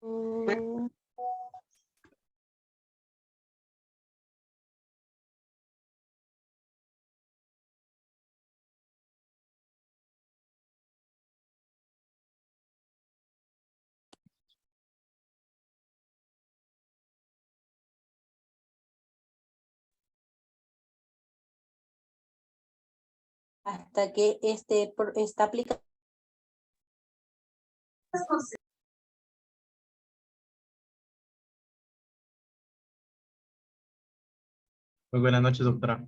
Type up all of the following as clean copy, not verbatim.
Mm, hasta que esta aplicación. Muy buenas noches, doctora.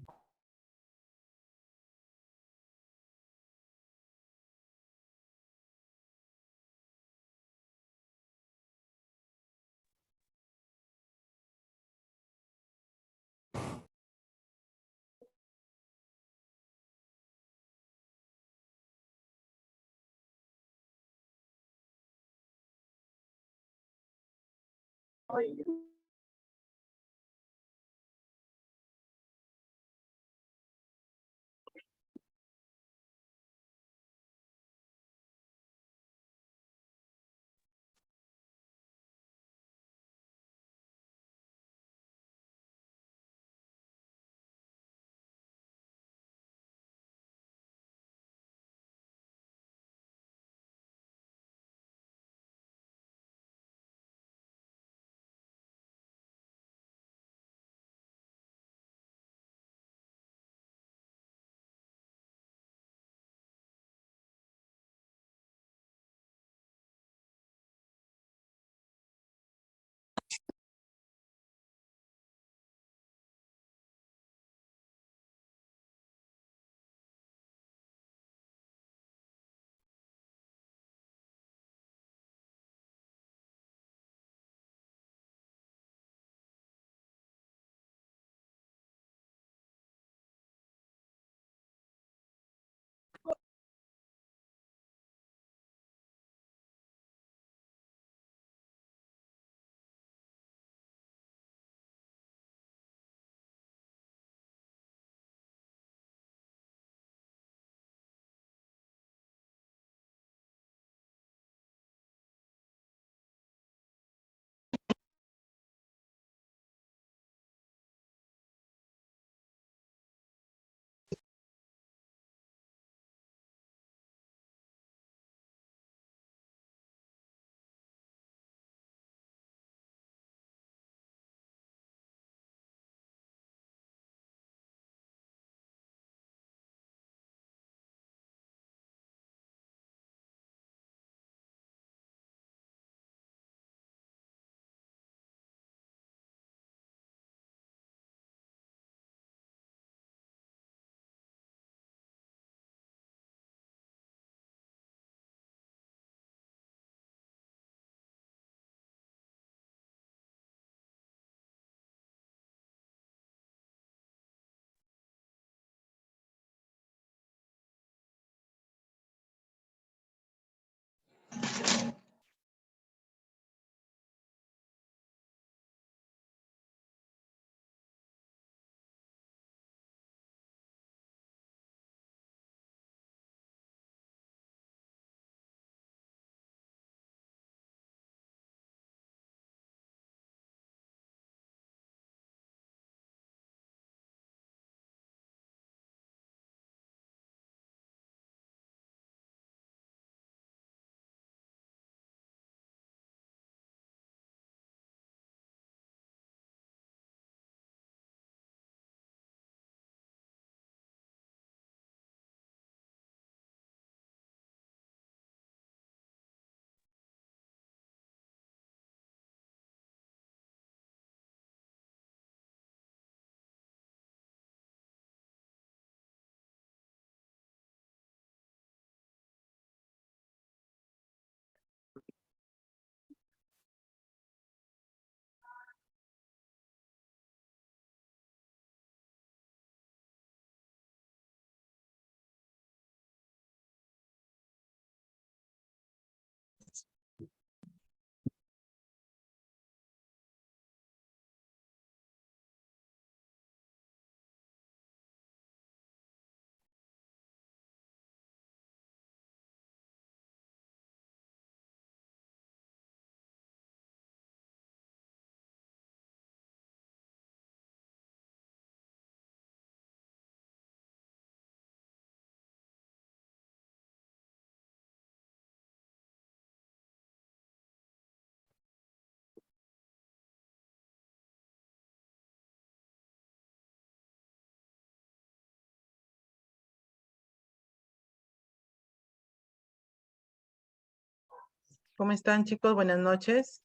¿Cómo están, chicos? Buenas noches.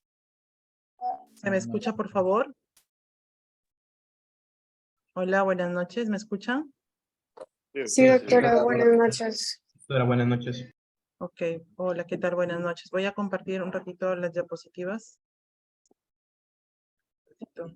¿Se me escucha, por favor? Hola, buenas noches. ¿Me escuchan? Sí, doctora, buenas noches. Doctora, buenas noches. Ok. Hola, ¿qué tal? Buenas noches. Voy a compartir un ratito las diapositivas. Perfecto.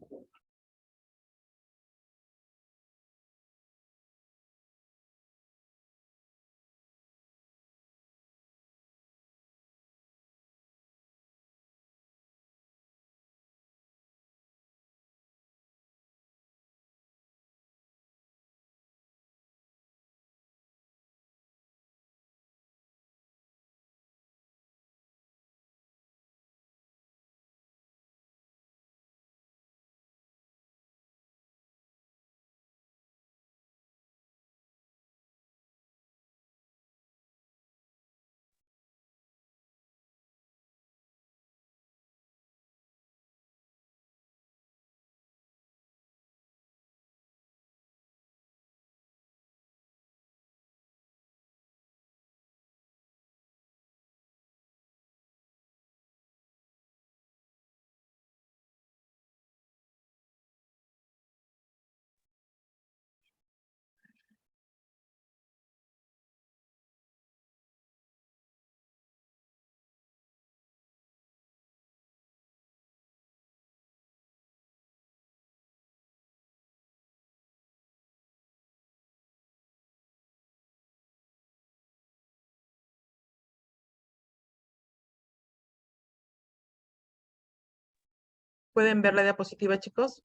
¿Pueden ver la diapositiva, chicos?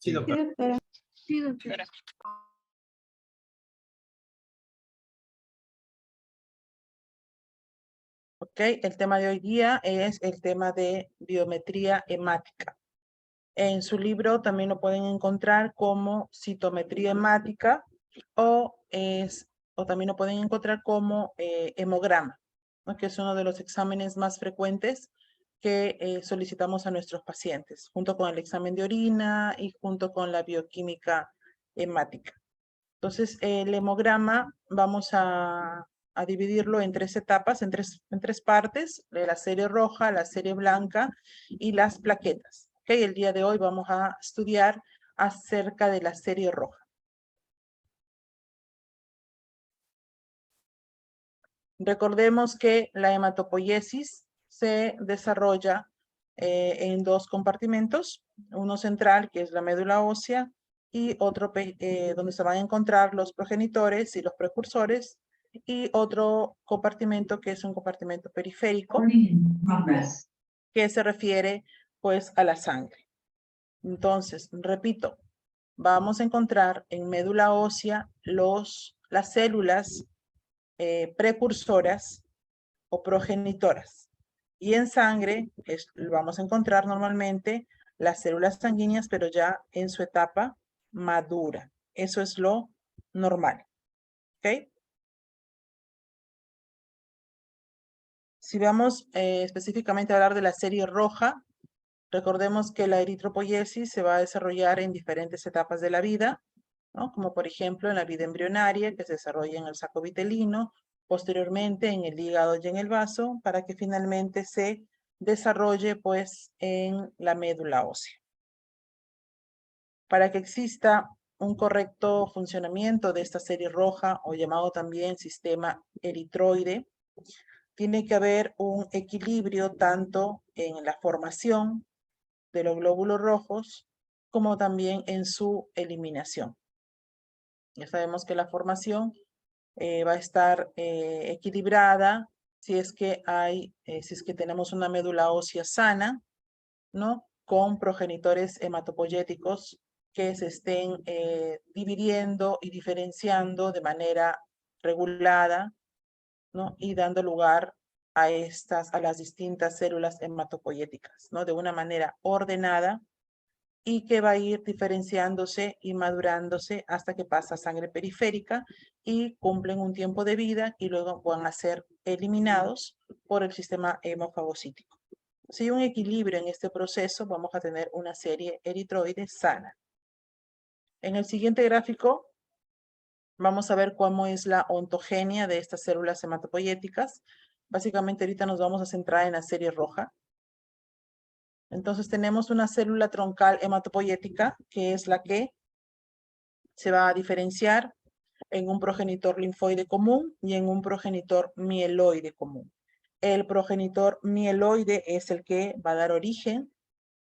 Sí, doctora. Sí, doctora. Ok. El tema de hoy día es el tema de biometría hemática. En su libro también lo pueden encontrar como citometría hemática o también lo pueden encontrar como hemograma, ¿no? Que es uno de los exámenes más frecuentes que solicitamos a nuestros pacientes, junto con el examen de orina y junto con la bioquímica hemática. Entonces, el hemograma vamos a dividirlo en 3 etapas, en tres partes, de la serie roja, la serie blanca y las plaquetas. ¿Okay? El día de hoy vamos a estudiar acerca de la serie roja. Recordemos que la hematopoiesis se desarrolla en 2 compartimentos, uno central, que es la médula ósea, y otro donde se van a encontrar los progenitores y los precursores, y otro compartimento que es un compartimento periférico, que se refiere pues a la sangre. Entonces, repito, vamos a encontrar en médula ósea las células precursoras o progenitoras. Y en sangre vamos a encontrar normalmente las células sanguíneas, pero ya en su etapa madura. Eso es lo normal. ¿Ok? Si vamos específicamente a hablar de la serie roja, recordemos que la eritropoiesis se va a desarrollar en diferentes etapas de la vida, ¿no? Como por ejemplo en la vida embrionaria, que se desarrolla en el saco vitelino, posteriormente en el hígado y en el vaso, para que finalmente se desarrolle pues en la médula ósea. Para que exista un correcto funcionamiento de esta serie roja, o llamado también sistema eritroide, tiene que haber un equilibrio tanto en la formación de los glóbulos rojos como también en su eliminación. Ya sabemos que la formación va a estar equilibrada si es que tenemos una médula ósea sana, ¿no? Con progenitores hematopoyéticos que se estén dividiendo y diferenciando de manera regulada, ¿no? Y dando lugar a las distintas células hematopoyéticas, ¿no? De una manera ordenada, y que va a ir diferenciándose y madurándose hasta que pasa a sangre periférica y cumplen un tiempo de vida y luego van a ser eliminados por el sistema hemofagocítico. Si hay un equilibrio en este proceso, vamos a tener una serie eritroide sana. En el siguiente gráfico vamos a ver cómo es la ontogenia de estas células hematopoyéticas. Básicamente ahorita nos vamos a centrar en la serie roja. Entonces tenemos una célula troncal hematopoyética, que es la que se va a diferenciar en un progenitor linfoide común y en un progenitor mieloide común. El progenitor mieloide es el que va a dar origen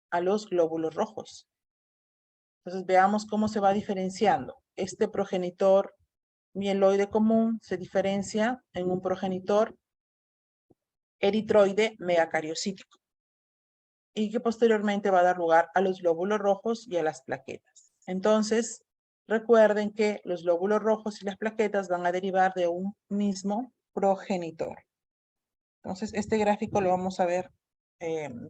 a los glóbulos rojos. Entonces veamos cómo se va diferenciando. Este progenitor mieloide común se diferencia en un progenitor eritroide megacariocítico y que posteriormente va a dar lugar a los glóbulos rojos y a las plaquetas. Entonces, recuerden que los glóbulos rojos y las plaquetas van a derivar de un mismo progenitor. Entonces, este gráfico lo vamos a ver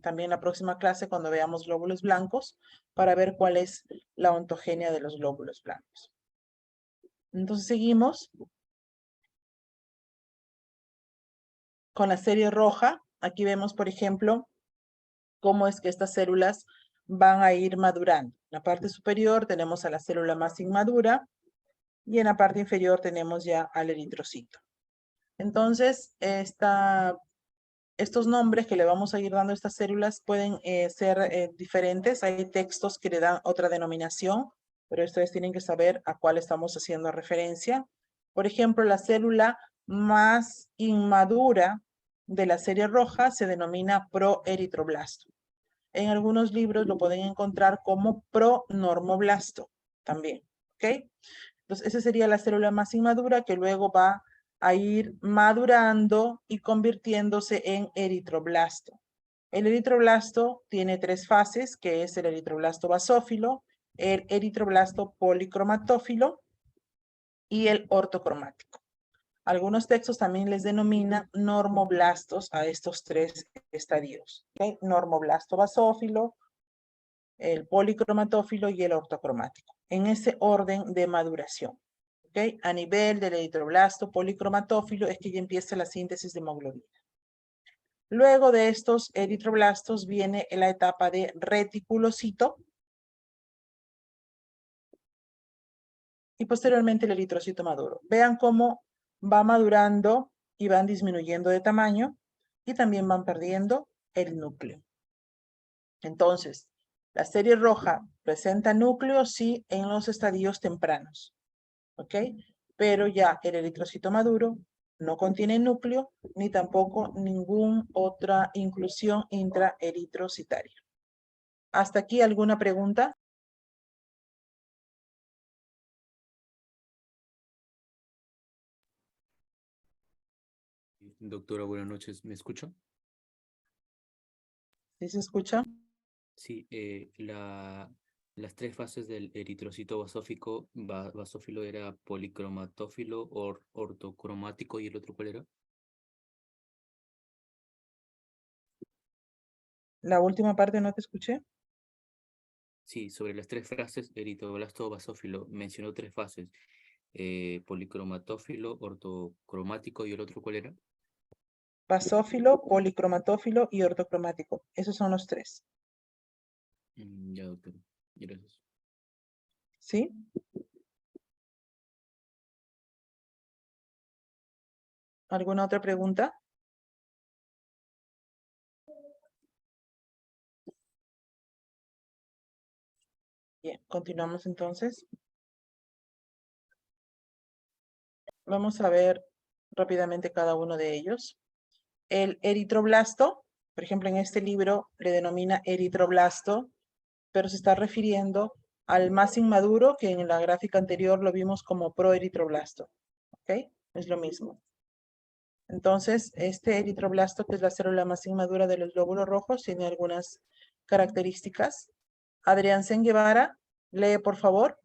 también en la próxima clase cuando veamos glóbulos blancos para ver cuál es la ontogenia de los glóbulos blancos. Entonces, seguimos con la serie roja. Aquí vemos, por ejemplo, cómo es que estas células van a ir madurando. En la parte superior tenemos a la célula más inmadura y en la parte inferior tenemos ya al eritrocito. Entonces, estos nombres que le vamos a ir dando a estas células pueden ser diferentes. Hay textos que le dan otra denominación, pero ustedes tienen que saber a cuál estamos haciendo referencia. Por ejemplo, la célula más inmadura de la serie roja se denomina proeritroblasto. En algunos libros lo pueden encontrar como pronormoblasto también, ¿ok? Entonces, esa sería la célula más inmadura que luego va a ir madurando y convirtiéndose en eritroblasto. El eritroblasto tiene 3 fases, que es el eritroblasto basófilo, el eritroblasto policromatófilo y el ortocromático. Algunos textos también les denominan normoblastos a estos 3 estadios. ¿Okay? Normoblasto basófilo, el policromatófilo y el ortocromático, en ese orden de maduración. ¿Okay? A nivel del eritroblasto policromatófilo es que ya empieza la síntesis de hemoglobina. Luego de estos eritroblastos viene la etapa de reticulocito y posteriormente el eritrocito maduro. Vean cómo va madurando y van disminuyendo de tamaño y también van perdiendo el núcleo. Entonces, la serie roja presenta núcleo sí en los estadios tempranos, ¿ok? Pero ya el eritrocito maduro no contiene núcleo ni tampoco ninguna otra inclusión intraeritrocitaria. ¿Hasta aquí alguna pregunta? Doctora, buenas noches. ¿Me escucha? ¿Sí se escucha? Sí, las 3 fases del eritrocito basófilo era policromatófilo, ortocromático, ¿y el otro cuál era? La última parte no te escuché. Sí, sobre las 3 fases, eritroblasto basófilo, mencionó 3 fases, policromatófilo, ortocromático, ¿y el otro cuál era? Basófilo, policromatófilo y ortocromático. Esos son los 3. Ya, doctor. Gracias. ¿Sí? ¿Alguna otra pregunta? Bien, continuamos entonces. Vamos a ver rápidamente cada uno de ellos. El eritroblasto, por ejemplo, en este libro le denomina eritroblasto, pero se está refiriendo al más inmaduro, que en la gráfica anterior lo vimos como proeritroblasto. ¿Ok? Es lo mismo. Entonces, este eritroblasto, que es la célula más inmadura de los glóbulos rojos, tiene algunas características. Adrián Sen Guevara, lee por favor.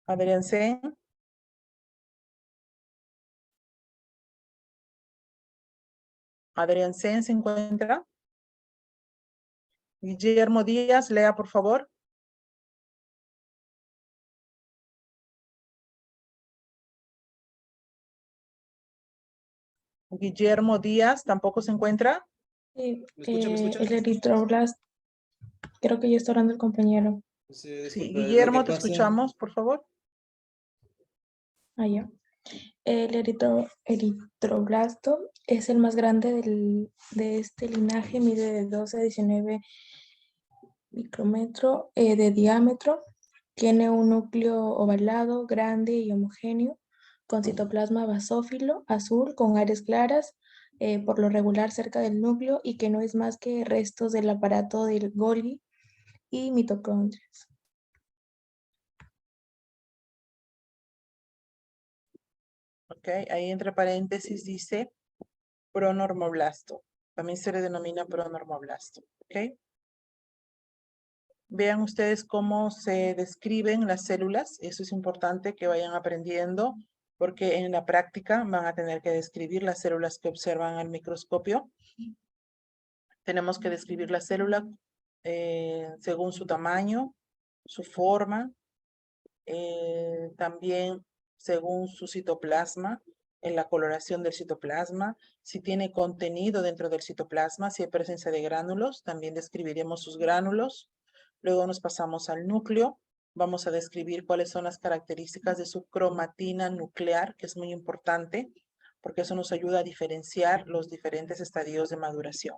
Adrián Sen. Adrián Sen se encuentra. Guillermo Díaz, lea por favor. Guillermo Díaz tampoco se encuentra. Sí, ¿Me escucha? el eritroblasto, creo que ya está hablando el compañero. Sí, Sí, disculpe, lo Guillermo, que te pasa- escuchamos, por favor. Ah, ya. El eritroblasto es el más grande de este linaje, mide de 12 a 19 micrómetros de diámetro. Tiene un núcleo ovalado, grande y homogéneo, con citoplasma basófilo azul con áreas claras, por lo regular cerca del núcleo, y que no es más que restos del aparato del Golgi y mitocondrias. Ok, ahí entre paréntesis dice pronormoblasto. También se le denomina pronormoblasto. Ok. Vean ustedes cómo se describen las células. Eso es importante que vayan aprendiendo porque en la práctica van a tener que describir las células que observan al microscopio. Tenemos que describir la célula según su tamaño, su forma, también según su citoplasma, en la coloración del citoplasma, si tiene contenido dentro del citoplasma, si hay presencia de gránulos, también describiremos sus gránulos. Luego nos pasamos al núcleo, vamos a describir cuáles son las características de su cromatina nuclear, que es muy importante, porque eso nos ayuda a diferenciar los diferentes estadios de maduración.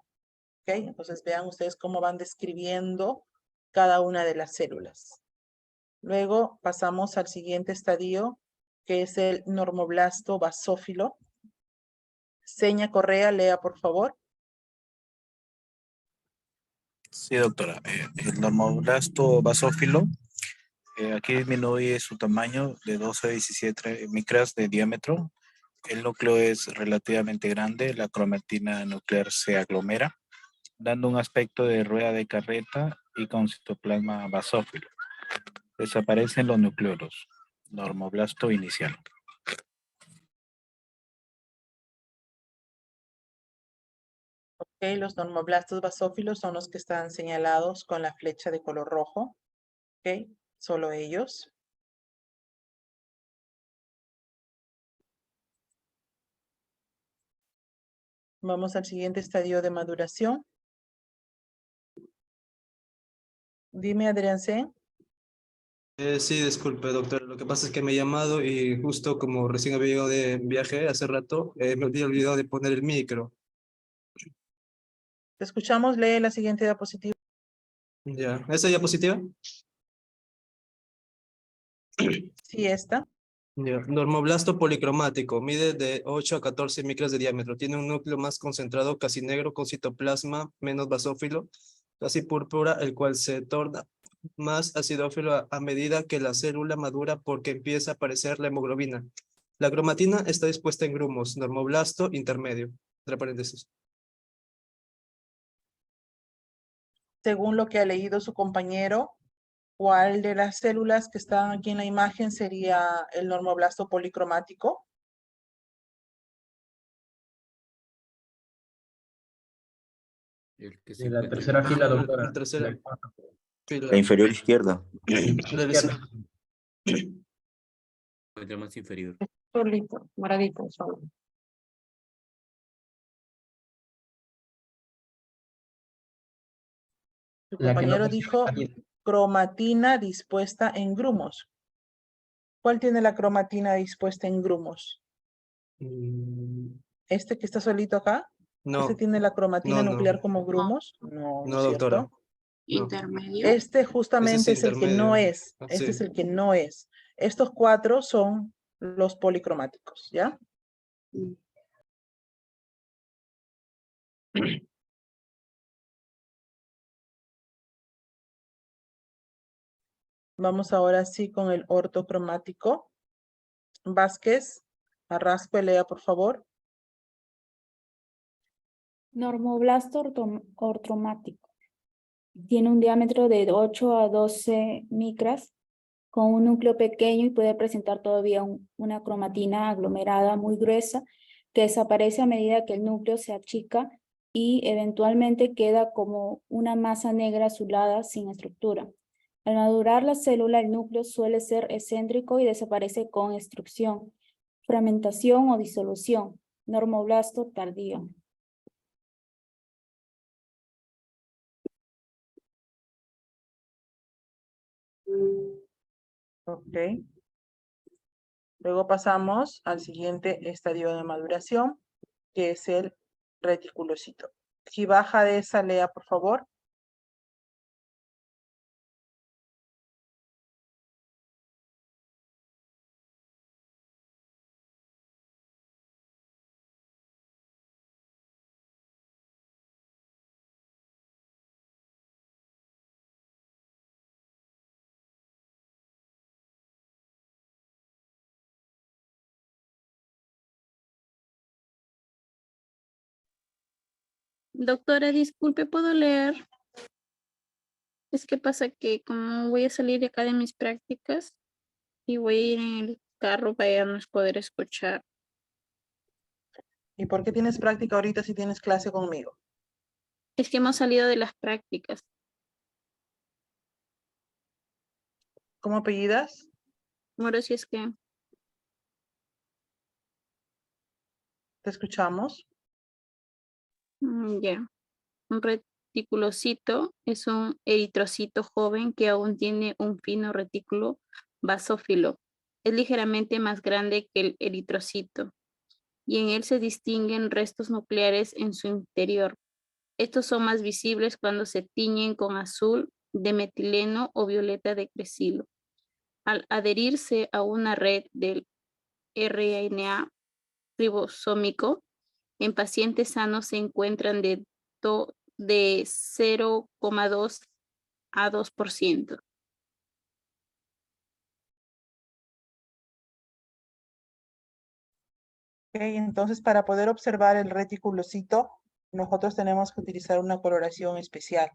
¿Ok? Entonces vean ustedes cómo van describiendo cada una de las células. Luego pasamos al siguiente estadio, que es el normoblasto basófilo. Seña Correa, lea por favor. Sí, doctora. El normoblasto basófilo, aquí disminuye su tamaño de 12 a 17 micras de diámetro. El núcleo es relativamente grande, la cromatina nuclear se aglomera, dando un aspecto de rueda de carreta y con citoplasma basófilo. Desaparecen los nucleolos. Normoblasto inicial. Ok, los normoblastos basófilos son los que están señalados con la flecha de color rojo. Ok, solo ellos. Vamos al siguiente estadio de maduración. Dime, Adrián C. Sí, disculpe, doctor. Lo que pasa es que me he llamado y justo como recién había llegado de viaje hace rato, me había olvidado de poner el micro. Te escuchamos, lee la siguiente diapositiva. Ya, ¿esa diapositiva? Sí, esta. Ya. Normoblasto policromático, mide de 8 a 14 micras de diámetro. Tiene un núcleo más concentrado, casi negro, con citoplasma menos basófilo, casi púrpura, el cual se torna más acidófilo a medida que la célula madura porque empieza a aparecer la hemoglobina. La cromatina está dispuesta en grumos, normoblasto intermedio, entre paréntesis. Según lo que ha leído su compañero, ¿cuál de las células que están aquí en la imagen sería el normoblasto policromático? El que se En la encuentra en tercera fila, doctora. la tercera tercera. fila. La inferior izquierda. La izquierda. Encuentra más inferior. Solito, moradito, solo. Su La que no compañero consigue dijo aquí. cromatina dispuesta en grumos. ¿Cuál tiene la cromatina dispuesta en grumos? ¿Este que está solito acá? ¿Este No, tiene la cromatina no, nuclear como grumos? No, no no, es doctora. cierto. No. Intermedio. Este Ese justamente es es el que no intermedio. es. Ah, Este sí. es el que no es. Estos cuatro son los policromáticos, ¿ya? Vamos ahora sí con el ortocromático. Vázquez, Arraspe, lea por favor. Normoblasto ortromático. Tiene un diámetro de 8 a 12 micras, con un núcleo pequeño y puede presentar todavía una cromatina aglomerada muy gruesa que desaparece a medida que el núcleo se achica y eventualmente queda como una masa negra azulada sin estructura. Al madurar la célula, el núcleo suele ser excéntrico y desaparece con extrusión, fragmentación o disolución. Normoblasto tardío. Ok. Luego pasamos al siguiente estadio de maduración, que es el reticulocito. Si baja de esa, lea, por favor. Doctora, disculpe, ¿puedo leer? Es que pasa que como voy a salir de acá de mis prácticas y voy a ir en el carro para no poder escuchar. ¿Y por qué tienes práctica ahorita si tienes clase conmigo? Es que hemos salido de las prácticas. ¿Cómo apellidas? Ahora sí es que Te escuchamos. ya. Un reticulocito es un eritrocito joven que aún tiene un fino retículo basófilo. Es ligeramente más grande que el eritrocito y en él se distinguen restos nucleares en su interior. Estos son más visibles cuando se tiñen con azul de metileno o violeta de cresilo. Al adherirse a una red del RNA ribosómico, en pacientes sanos se encuentran de 0,2 a 2%. Ok, entonces para poder observar el reticulocito, nosotros tenemos que utilizar una coloración especial.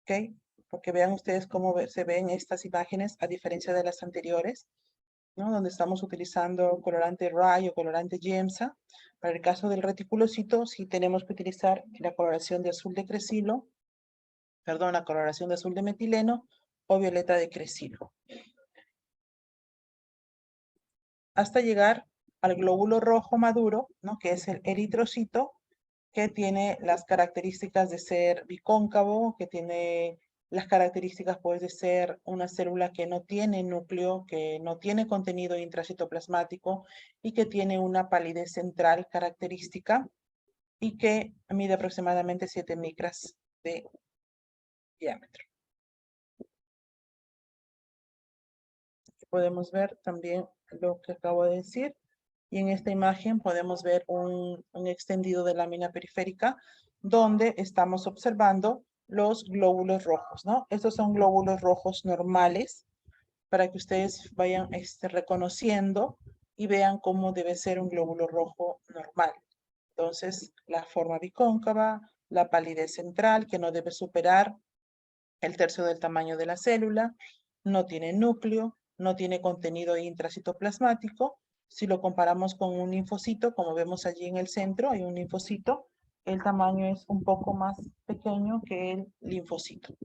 ¿Ok? Porque vean ustedes cómo se ven estas imágenes a diferencia de las anteriores, ¿no? Donde estamos utilizando colorante RAI o colorante Giemsa. Para el caso del reticulocito, sí tenemos que utilizar la coloración de azul de cresilo, perdón, la coloración de azul de metileno o violeta de cresilo. Hasta llegar al glóbulo rojo maduro, ¿no? Que es el eritrocito, que tiene las características de ser bicóncavo, que tiene las características pues, de ser una célula que no tiene núcleo, que no tiene contenido intracitoplasmático y que tiene una palidez central característica y que mide aproximadamente 7 micras de diámetro. Podemos ver también lo que acabo de decir. Y en esta imagen podemos ver un extendido de lámina periférica donde estamos observando los glóbulos rojos, ¿no? Estos son glóbulos rojos normales para que ustedes vayan reconociendo y vean cómo debe ser un glóbulo rojo normal. Entonces, la forma bicóncava, la palidez central que no debe superar el tercio del tamaño de la célula, no tiene núcleo, no tiene contenido intracitoplasmático. Si lo comparamos con un linfocito, como vemos allí en el centro, hay un linfocito, el tamaño es un poco más pequeño que el linfocito.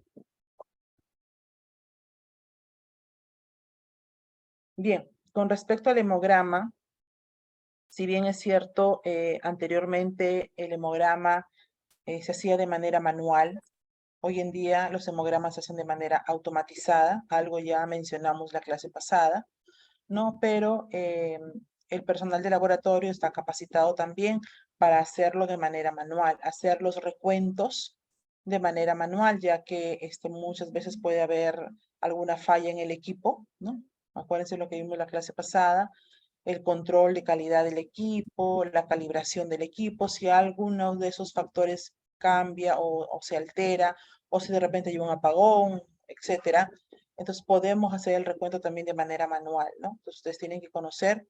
Bien, con respecto al hemograma, si bien es cierto, anteriormente el hemograma se hacía de manera manual, hoy en día los hemogramas se hacen de manera automatizada, algo ya mencionamos la clase pasada, ¿no? Pero el personal de laboratorio está capacitado también para hacerlo de manera manual, hacer los recuentos de manera manual, ya que muchas veces puede haber alguna falla en el equipo, ¿no? Acuérdense lo que vimos en la clase pasada, el control de calidad del equipo, la calibración del equipo, si alguno de esos factores cambia o se altera, o si de repente hay un apagón, etcétera. Entonces podemos hacer el recuento también de manera manual, ¿no? Entonces ustedes tienen que conocer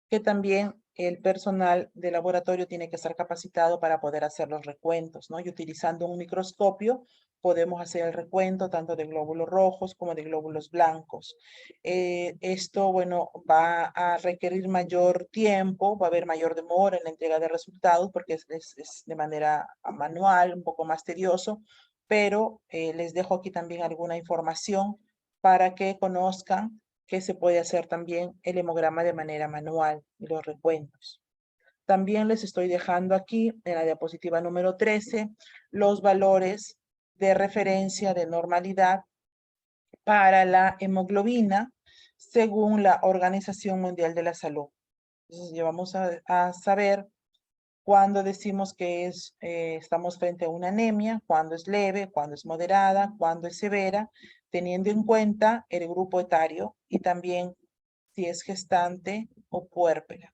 que también el personal de laboratorio tiene que estar capacitado para poder hacer los recuentos, ¿no? Y utilizando un microscopio podemos hacer el recuento tanto de glóbulos rojos como de glóbulos blancos. Esto, bueno, va a requerir mayor tiempo, va a haber mayor demora en la entrega de resultados porque es de manera manual, un poco más tedioso, pero les dejo aquí también alguna información para que conozcan que se puede hacer también el hemograma de manera manual y los recuentos. También les estoy dejando aquí en la diapositiva número 13 los valores de referencia de normalidad para la hemoglobina según la Organización Mundial de la Salud. Entonces, ya vamos a saber cuándo decimos que estamos frente a una anemia, cuándo es leve, cuándo es moderada, cuándo es severa, teniendo en cuenta el grupo etario y también si es gestante o puérpera.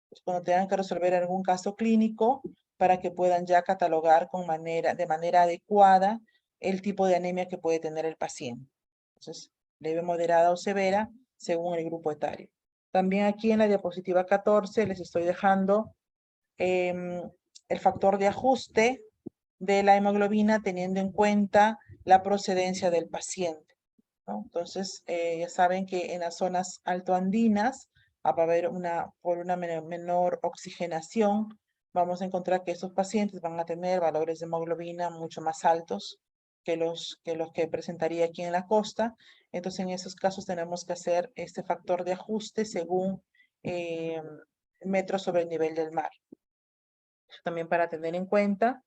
Pues cuando tengan que resolver algún caso clínico para que puedan ya catalogar de manera adecuada el tipo de anemia que puede tener el paciente. Entonces, leve, moderada o severa según el grupo etario. También aquí en la diapositiva 14 les estoy dejando el factor de ajuste de la hemoglobina teniendo en cuenta la procedencia del paciente, ¿no? Entonces, ya saben que en las zonas altoandinas, va a haber por una menor oxigenación, vamos a encontrar que estos pacientes van a tener valores de hemoglobina mucho más altos que los que presentaría aquí en la costa. Entonces, en esos casos tenemos que hacer este factor de ajuste según metros sobre el nivel del mar. También para tener en cuenta.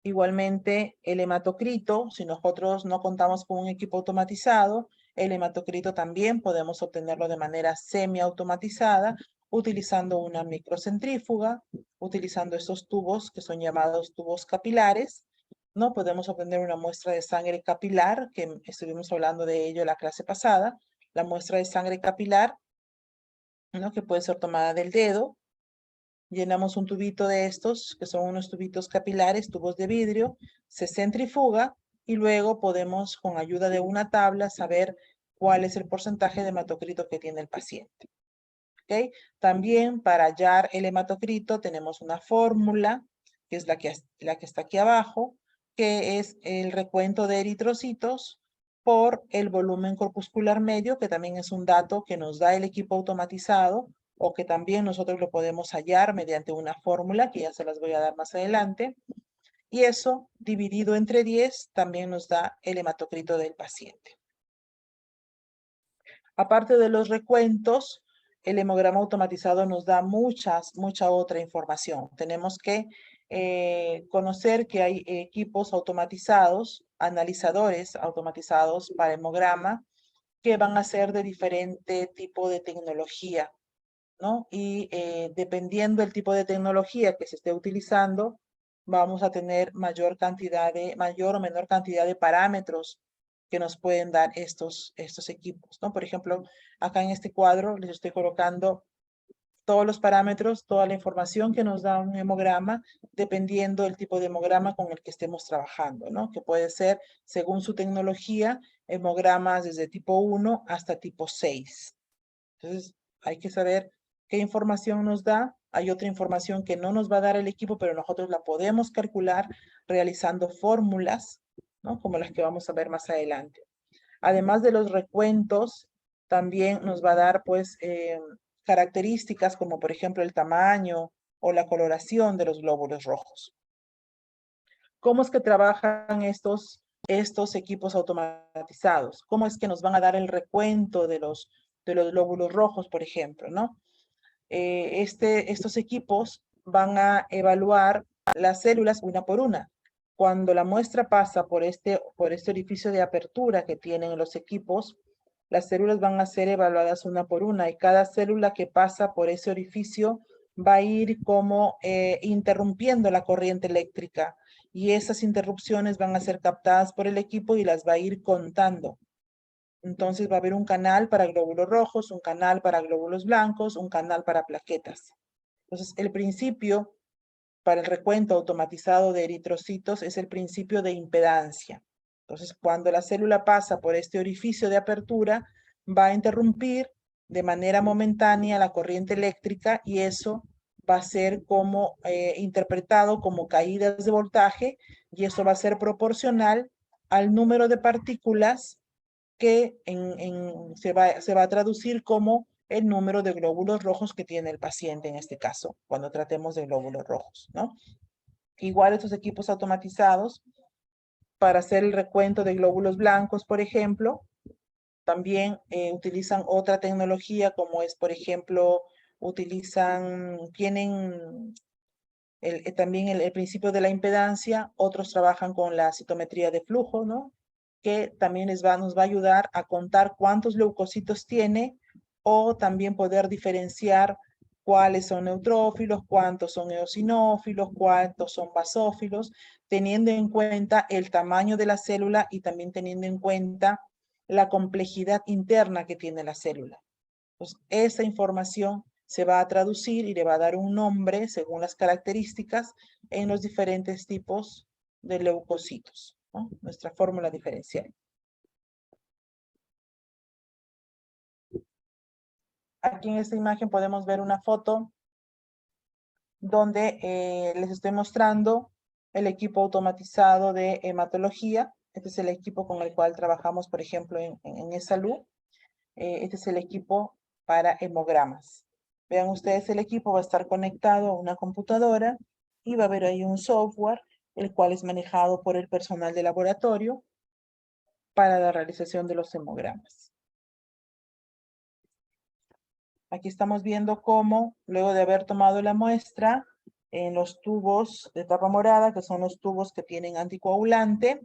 Igualmente, el hematocrito, si nosotros no contamos con un equipo automatizado, el hematocrito también podemos obtenerlo de manera semiautomatizada, utilizando una microcentrífuga, utilizando estos tubos que son llamados tubos capilares, ¿no? Podemos obtener una muestra de sangre capilar, que estuvimos hablando de ello la clase pasada, la muestra de sangre capilar, ¿no? Que puede ser tomada del dedo. Llenamos un tubito de estos, que son unos tubitos capilares, tubos de vidrio, se centrifuga y luego podemos, con ayuda de una tabla, saber cuál es el porcentaje de hematocrito que tiene el paciente. ¿Okay? También para hallar el hematocrito tenemos una fórmula, que es la que está aquí abajo, que es el recuento de eritrocitos por el volumen corpuscular medio, que también es un dato que nos da el equipo automatizado, o que también nosotros lo podemos hallar mediante una fórmula, que ya se las voy a dar más adelante. Y eso, dividido entre 10, también nos da el hematocrito del paciente. Aparte de los recuentos, el hemograma automatizado nos da mucha otra información. Tenemos que conocer que hay equipos automatizados, analizadores automatizados para hemograma, que van a ser de diferente tipo de tecnología, ¿no? Y dependiendo del tipo de tecnología que se esté utilizando, vamos a tener mayor o menor cantidad de parámetros que nos pueden dar estos equipos, ¿no? Por ejemplo, acá en este cuadro les estoy colocando todos los parámetros, toda la información que nos da un hemograma, dependiendo del tipo de hemograma con el que estemos trabajando, ¿no? Que puede ser, según su tecnología, hemogramas desde tipo 1 hasta tipo 6. Entonces, hay que saber qué información nos da. Hay otra información que no nos va a dar el equipo, pero nosotros la podemos calcular realizando fórmulas, ¿no? Como las que vamos a ver más adelante. Además de los recuentos, también nos va a dar, pues, características como, por ejemplo, el tamaño o la coloración de los glóbulos rojos. ¿Cómo es que trabajan estos equipos automatizados? ¿Cómo es que nos van a dar el recuento de los glóbulos rojos, por ejemplo, ¿no? Estos equipos van a evaluar las células una por una. Cuando la muestra pasa por este orificio de apertura que tienen los equipos, las células van a ser evaluadas una por una y cada célula que pasa por ese orificio va a ir como interrumpiendo la corriente eléctrica y esas interrupciones van a ser captadas por el equipo y las va a ir contando. Entonces va a haber un canal para glóbulos rojos, un canal para glóbulos blancos, un canal para plaquetas. Entonces el principio para el recuento automatizado de eritrocitos es el principio de impedancia. Entonces cuando la célula pasa por este orificio de apertura, va a interrumpir de manera momentánea la corriente eléctrica y eso va a ser como interpretado como caídas de voltaje y eso va a ser proporcional al número de partículas que se va a traducir como el número de glóbulos rojos que tiene el paciente en este caso, cuando tratemos de glóbulos rojos, ¿no? Igual estos equipos automatizados para hacer el recuento de glóbulos blancos, por ejemplo, también utilizan otra tecnología como es, por ejemplo, tienen también el principio de la impedancia, otros trabajan con la citometría de flujo, ¿no? que también nos va a ayudar a contar cuántos leucocitos tiene o también poder diferenciar cuáles son neutrófilos, cuántos son eosinófilos, cuántos son basófilos, teniendo en cuenta el tamaño de la célula y también teniendo en cuenta la complejidad interna que tiene la célula. Pues esa información se va a traducir y le va a dar un nombre según las características en los diferentes tipos de leucocitos, ¿no? Nuestra fórmula diferencial. Aquí en esta imagen podemos ver una foto donde les estoy mostrando el equipo automatizado de hematología. Este es el equipo con el cual trabajamos, por ejemplo, en eSalud. Este es el equipo para hemogramas. Vean ustedes, el equipo va a estar conectado a una computadora y va a haber ahí un software, el cual es manejado por el personal de laboratorio para la realización de los hemogramas. Aquí estamos viendo cómo, luego de haber tomado la muestra, en los tubos de tapa morada, que son los tubos que tienen anticoagulante,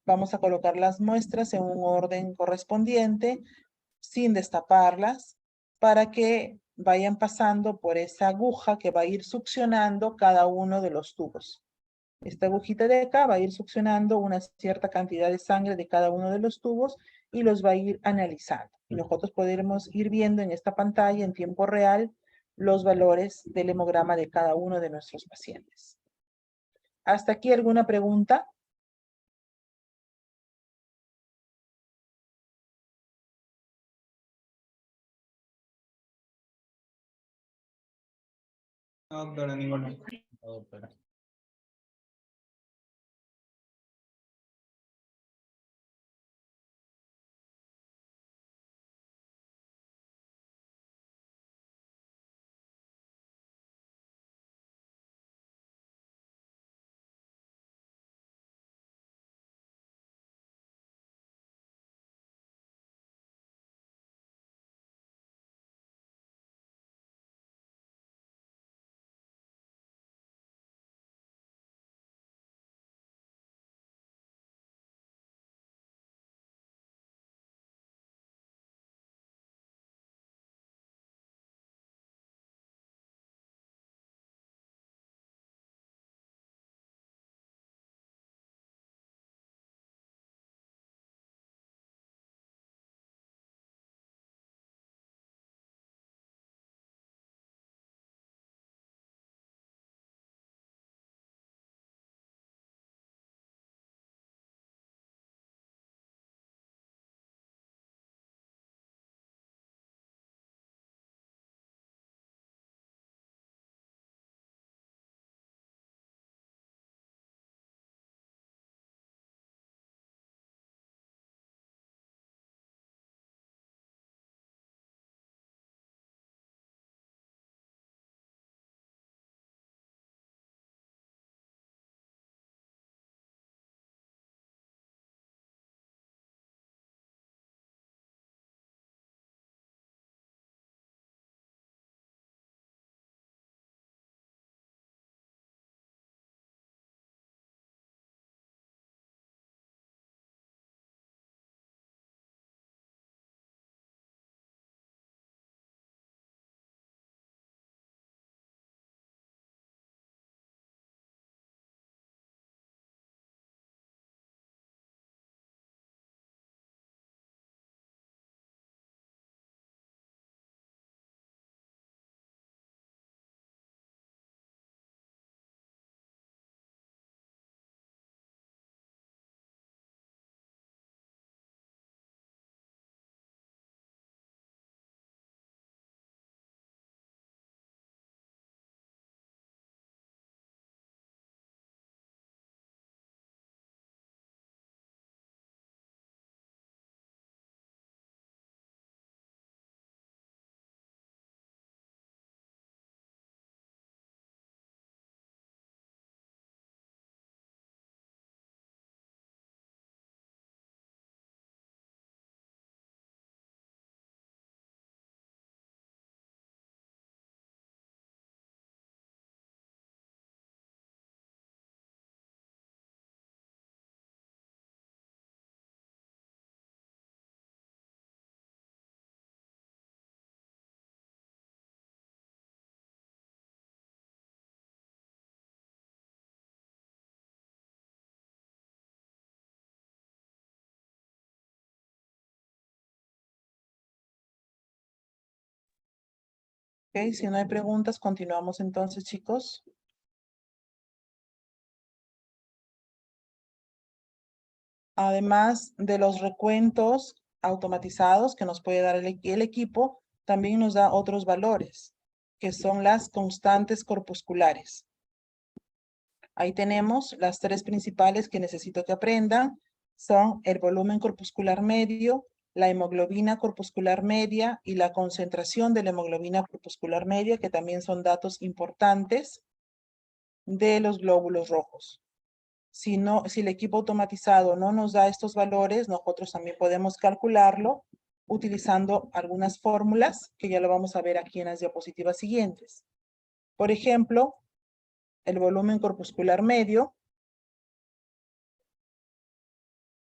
vamos a colocar las muestras en un orden correspondiente, sin destaparlas, para que vayan pasando por esa aguja que va a ir succionando cada uno de los tubos. Esta agujita de acá va a ir succionando una cierta cantidad de sangre de cada uno de los tubos y los va a ir analizando. Y nosotros podremos ir viendo en esta pantalla en tiempo real los valores del hemograma de cada uno de nuestros pacientes. ¿Hasta aquí alguna pregunta? No, doctora, ninguna. No, doctora. Ok, si no hay preguntas, continuamos entonces, chicos. Además de los recuentos automatizados que nos puede dar el equipo, también nos da otros valores, que son las constantes corpusculares. Ahí tenemos las tres principales que necesito que aprendan. Son el volumen corpuscular medio, la hemoglobina corpuscular media y la concentración de la hemoglobina corpuscular media, que también son datos importantes de los glóbulos rojos. Si el equipo automatizado no nos da estos valores, nosotros también podemos calcularlo utilizando algunas fórmulas que ya lo vamos a ver aquí en las diapositivas siguientes. Por ejemplo, el volumen corpuscular medio.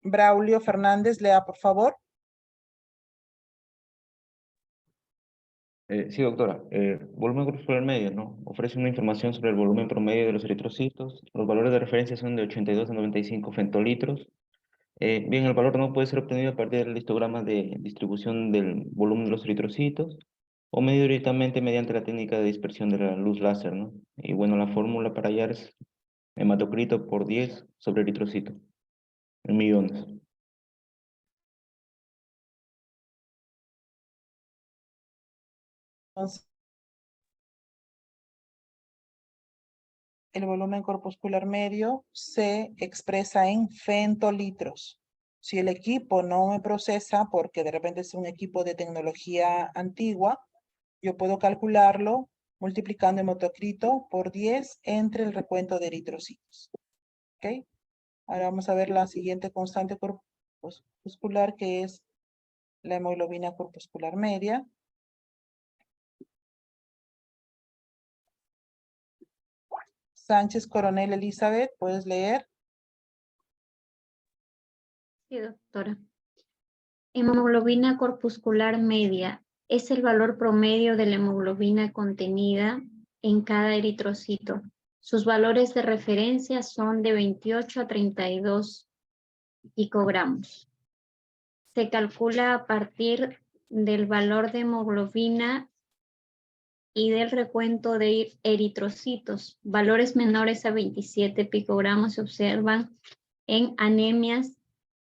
Braulio Fernández, lea por favor. Sí, doctora. Volumen corpuscular medio, ¿no? Ofrece una información sobre el volumen promedio de los eritrocitos. Los valores de referencia son de 82 a 95 femtolitros. Bien, el valor no puede ser obtenido a partir del histograma de distribución del volumen de los eritrocitos o medido directamente mediante la técnica de dispersión de la luz láser, ¿no? Y bueno, la fórmula para hallar es hematocrito por 10 sobre eritrocito, en millones. Entonces, el volumen corpuscular medio se expresa en femtolitros. Si el equipo no me procesa, porque de repente es un equipo de tecnología antigua, yo puedo calcularlo multiplicando hematocrito por 10 entre el recuento de eritrocitos. ¿Ok? Ahora vamos a ver la siguiente constante corpuscular, que es la hemoglobina corpuscular media. Sánchez Coronel Elizabeth, ¿puedes leer? Sí, doctora. Hemoglobina corpuscular media es el valor promedio de la hemoglobina contenida en cada eritrocito. Sus valores de referencia son de 28 a 32 picogramos. Se calcula a partir del valor de hemoglobina y del recuento de eritrocitos. Valores menores a 27 picogramos se observan en anemias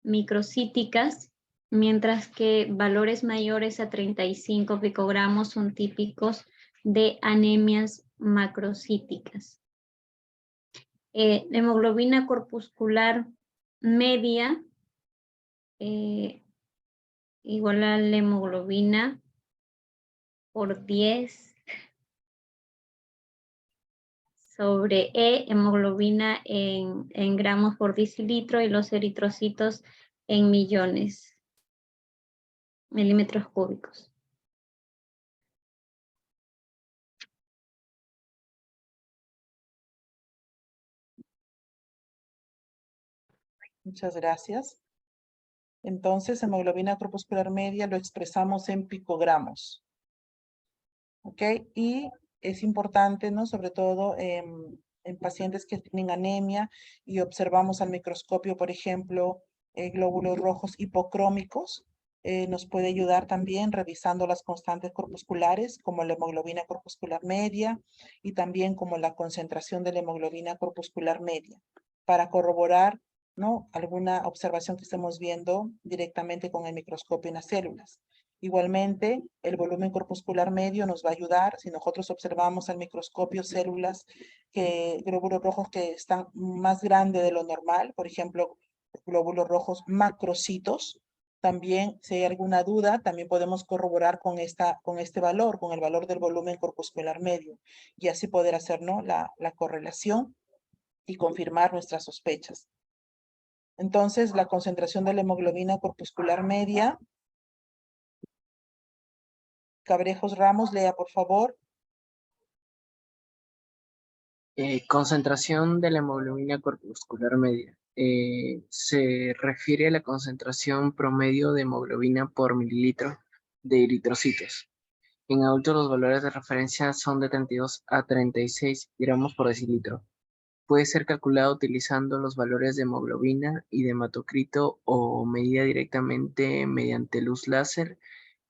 microcíticas, mientras que valores mayores a 35 picogramos son típicos de anemias macrocíticas. Hemoglobina corpuscular media igual a la hemoglobina por 10 sobre hemoglobina en gramos por decilitro y los eritrocitos en millones, milímetros cúbicos. Muchas gracias. Entonces, hemoglobina corpuscular media lo expresamos en picogramos. ¿Ok? Y es importante, ¿no? Sobre todo en pacientes que tienen anemia y observamos al microscopio, por ejemplo, glóbulos rojos hipocrómicos, nos puede ayudar también revisando las constantes corpusculares, como la hemoglobina corpuscular media y también como la concentración de la hemoglobina corpuscular media, para corroborar, ¿no? Alguna observación que estemos viendo directamente con el microscopio en las células. Igualmente, el volumen corpuscular medio nos va a ayudar si nosotros observamos al microscopio células, glóbulos rojos que están más grandes de lo normal, por ejemplo, glóbulos rojos macrocitos. También, si hay alguna duda, también podemos corroborar con este valor, con el valor del volumen corpuscular medio, y así poder hacer, ¿no? la correlación y confirmar nuestras sospechas. Entonces, la concentración de la hemoglobina corpuscular media. Cabrejos Ramos, lea por favor. Concentración de la hemoglobina corpuscular media. Se refiere a la concentración promedio de hemoglobina por mililitro de eritrocitos. En adultos los valores de referencia son de 32 a 36 gramos por decilitro. Puede ser calculado utilizando los valores de hemoglobina y de hematocrito o medida directamente mediante luz láser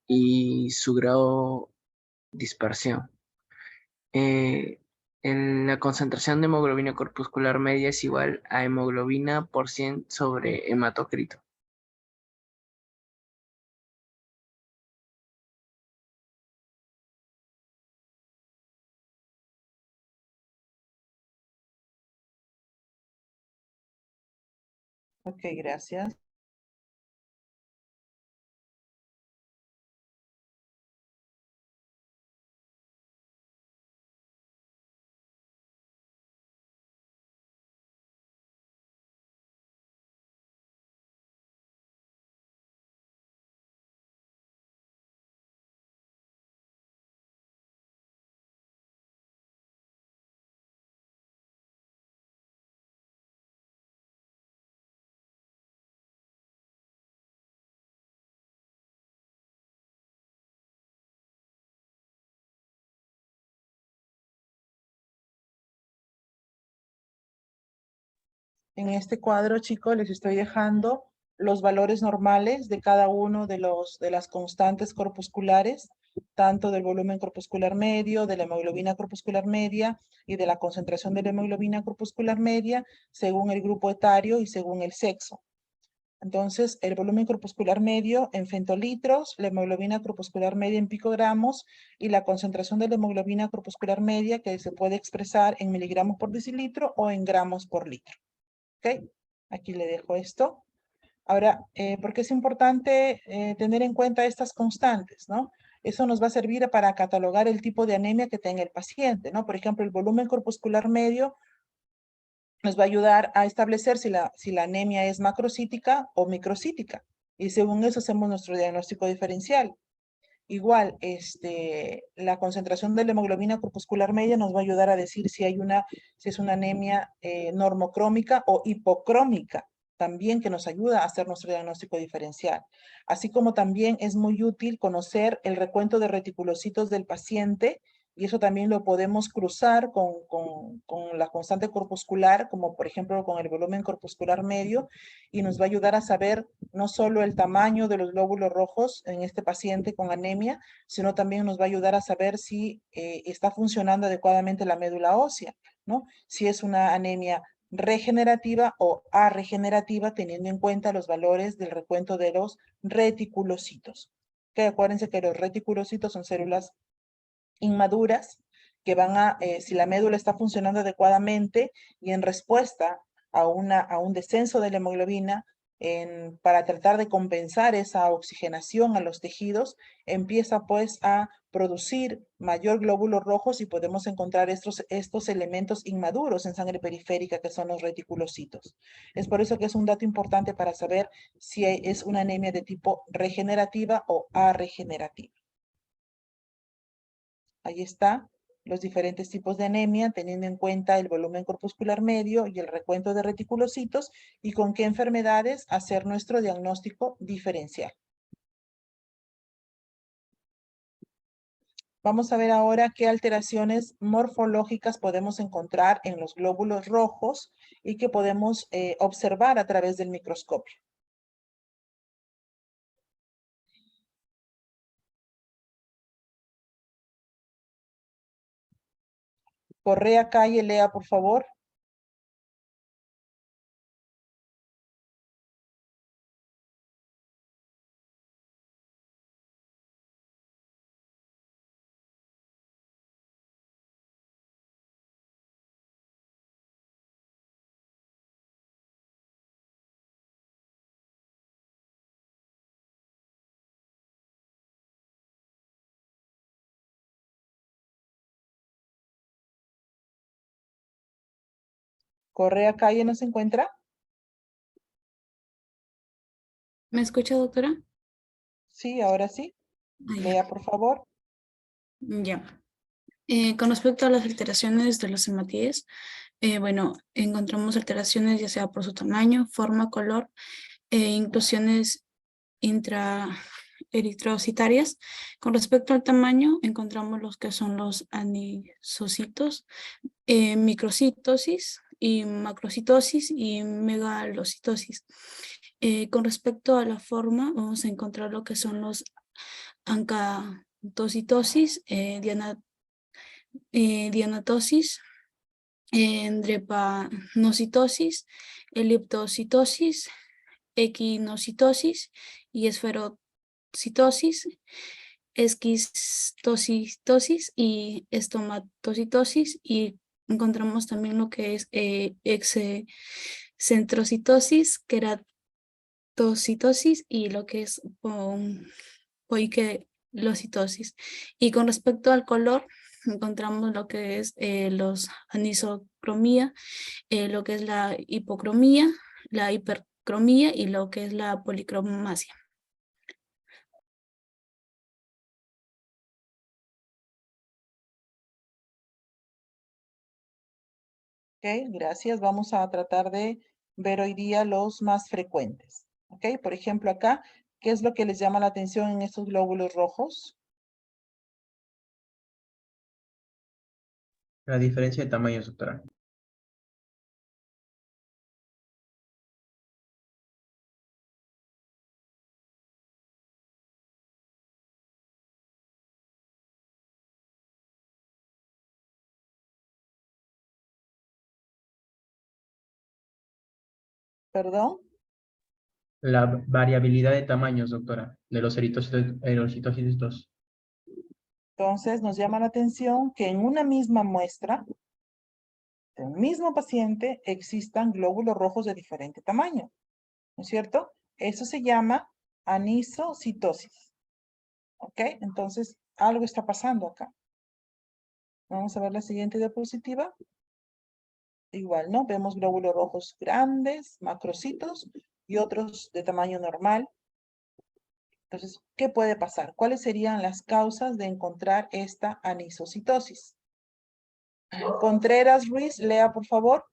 y su grado dispersión. La concentración de hemoglobina corpuscular media es igual a hemoglobina por 100 sobre hematocrito. Ok, gracias. En este cuadro, chicos, les estoy dejando los valores normales de cada uno de las constantes corpusculares, tanto del volumen corpuscular medio, de la hemoglobina corpuscular media y de la concentración de la hemoglobina corpuscular media, según el grupo etario y según el sexo. Entonces, el volumen corpuscular medio en femtolitros, la hemoglobina corpuscular media en picogramos y la concentración de la hemoglobina corpuscular media que se puede expresar en miligramos por decilitro o en gramos por litro. ¿Ok? Aquí le dejo esto. Ahora, ¿por qué es importante tener en cuenta estas constantes, ¿no? Eso nos va a servir para catalogar el tipo de anemia que tenga el paciente, ¿no? Por ejemplo, el volumen corpuscular medio nos va a ayudar a establecer si la anemia es macrocítica o microcítica. Y según eso hacemos nuestro diagnóstico diferencial. Igual, la concentración de la hemoglobina corpuscular media nos va a ayudar a decir si es una anemia normocrómica o hipocrómica, también que nos ayuda a hacer nuestro diagnóstico diferencial. Así como también es muy útil conocer el recuento de reticulocitos del paciente, y eso también lo podemos cruzar con la constante corpuscular, como por ejemplo con el volumen corpuscular medio, y nos va a ayudar a saber no solo el tamaño de los glóbulos rojos en este paciente con anemia, sino también nos va a ayudar a saber si está funcionando adecuadamente la médula ósea, ¿no? Si es una anemia regenerativa o arregenerativa, teniendo en cuenta los valores del recuento de los reticulocitos. Que acuérdense que los reticulocitos son células inmaduras que van a, si la médula está funcionando adecuadamente y en respuesta a un descenso de la hemoglobina, para tratar de compensar esa oxigenación a los tejidos, empieza pues a producir mayor glóbulos rojos y podemos encontrar estos elementos inmaduros en sangre periférica que son los reticulocitos. Es por eso que es un dato importante para saber si es una anemia de tipo regenerativa o arregenerativa. Ahí está los diferentes tipos de anemia, teniendo en cuenta el volumen corpuscular medio y el recuento de reticulocitos y con qué enfermedades hacer nuestro diagnóstico diferencial. Vamos a ver ahora qué alteraciones morfológicas podemos encontrar en los glóbulos rojos y que podemos observar a través del microscopio. Correa, Calle, lea por favor. Correa, Calle, ¿no se encuentra? ¿Me escucha, doctora? Sí, ahora sí. Ah, ya. Lea por favor. Ya. Con respecto a las alteraciones de los hematíes, bueno, encontramos alteraciones ya sea por su tamaño, forma, color, inclusiones intraeritrocitarias. Con respecto al tamaño, encontramos los que son los anisocitos, microcitosis y macrocitosis y megalocitosis. Con respecto a la forma, vamos a encontrar lo que son los tositosis, dianatosis, drepanocitosis, eliptocitosis, equinocitosis y esferocitosis, esquistocitosis y estomatocitosis, y encontramos también lo que es excentrocitosis, queratocitosis y lo que es poiquilocitosis. Y con respecto al color, encontramos lo que es los anisocromía, lo que es la hipocromía, la hipercromía y lo que es la policromasia. Ok, gracias. Vamos a tratar de ver hoy día los más frecuentes. Ok, por ejemplo acá, ¿qué es lo que les llama la atención en estos glóbulos rojos? La diferencia de tamaños, doctora. ¿Perdón? La variabilidad de tamaños, doctora, de los eritrocitos. Entonces nos llama la atención que en una misma muestra, en un mismo paciente, existan glóbulos rojos de diferente tamaño. ¿No es cierto? Eso se llama anisocitosis. ¿Ok? Entonces, algo está pasando acá. Vamos a ver la siguiente diapositiva. Igual, ¿no? Vemos glóbulos rojos grandes, macrocitos, y otros de tamaño normal. Entonces, ¿qué puede pasar? ¿Cuáles serían las causas de encontrar esta anisocitosis? Contreras Ruiz, lea por favor.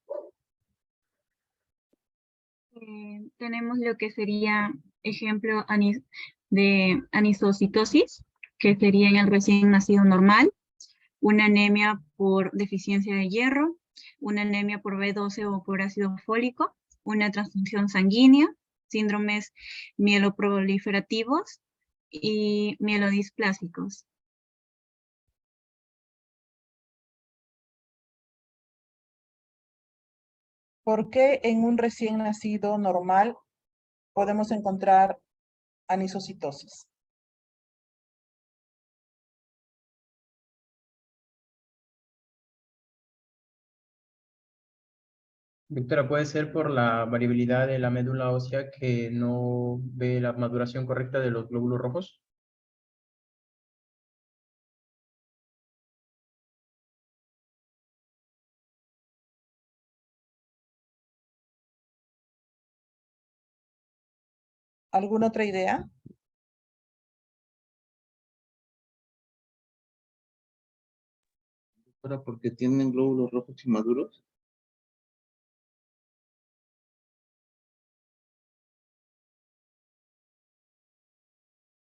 Tenemos lo que sería ejemplo de anisocitosis, que sería en el recién nacido normal, una anemia por deficiencia de hierro, una anemia por B12 o por ácido fólico, una transfusión sanguínea, síndromes mieloproliferativos y mielodisplásicos. ¿Por qué en un recién nacido normal podemos encontrar anisocitosis? Doctora, ¿puede ser por la variabilidad de la médula ósea que no ve la maduración correcta de los glóbulos rojos? ¿Alguna otra idea? Doctora, porque tienen glóbulos rojos inmaduros.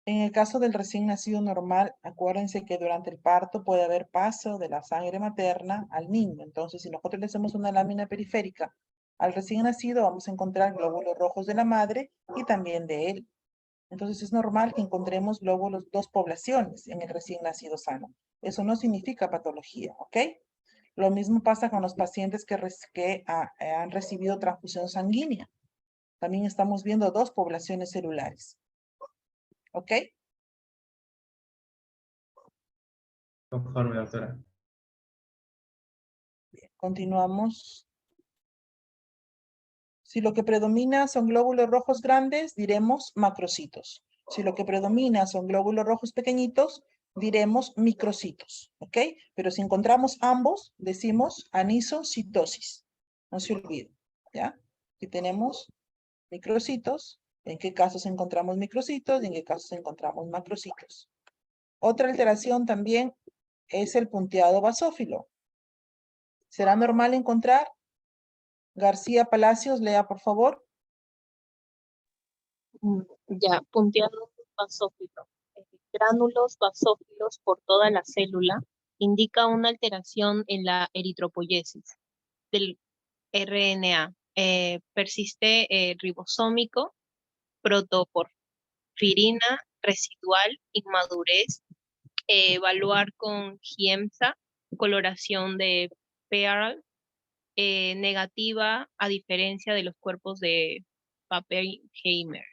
En el caso del recién nacido normal, acuérdense que durante el parto puede haber paso de la sangre materna al niño. Entonces, si nosotros le hacemos una lámina periférica al recién nacido, vamos a encontrar glóbulos rojos de la madre y también de él. Entonces, es normal que encontremos glóbulos, dos poblaciones en el recién nacido sano. Eso no significa patología, ¿ok? Lo mismo pasa con los pacientes que han recibido transfusión sanguínea. También estamos viendo dos poblaciones celulares. ¿Ok? Conforme, doctora. Continuamos. Si lo que predomina son glóbulos rojos grandes, diremos macrocitos. Si lo que predomina son glóbulos rojos pequeñitos, diremos microcitos. ¿Ok? Pero si encontramos ambos, decimos anisocitosis. No se olviden. ¿Ya? Aquí tenemos microcitos. ¿En qué casos encontramos microcitos y en qué casos encontramos macrocitos? Otra alteración también es el punteado basófilo. ¿Será normal encontrar? García Palacios, lea por favor. Ya, punteado basófilo. Gránulos basófilos por toda la célula indica una alteración en la eritropoyesis del RNA. Persiste ribosómico, protoporfirina residual, inmadurez evaluar con GIEMSA, coloración de Pearl, negativa a diferencia de los cuerpos de Pappenheimer.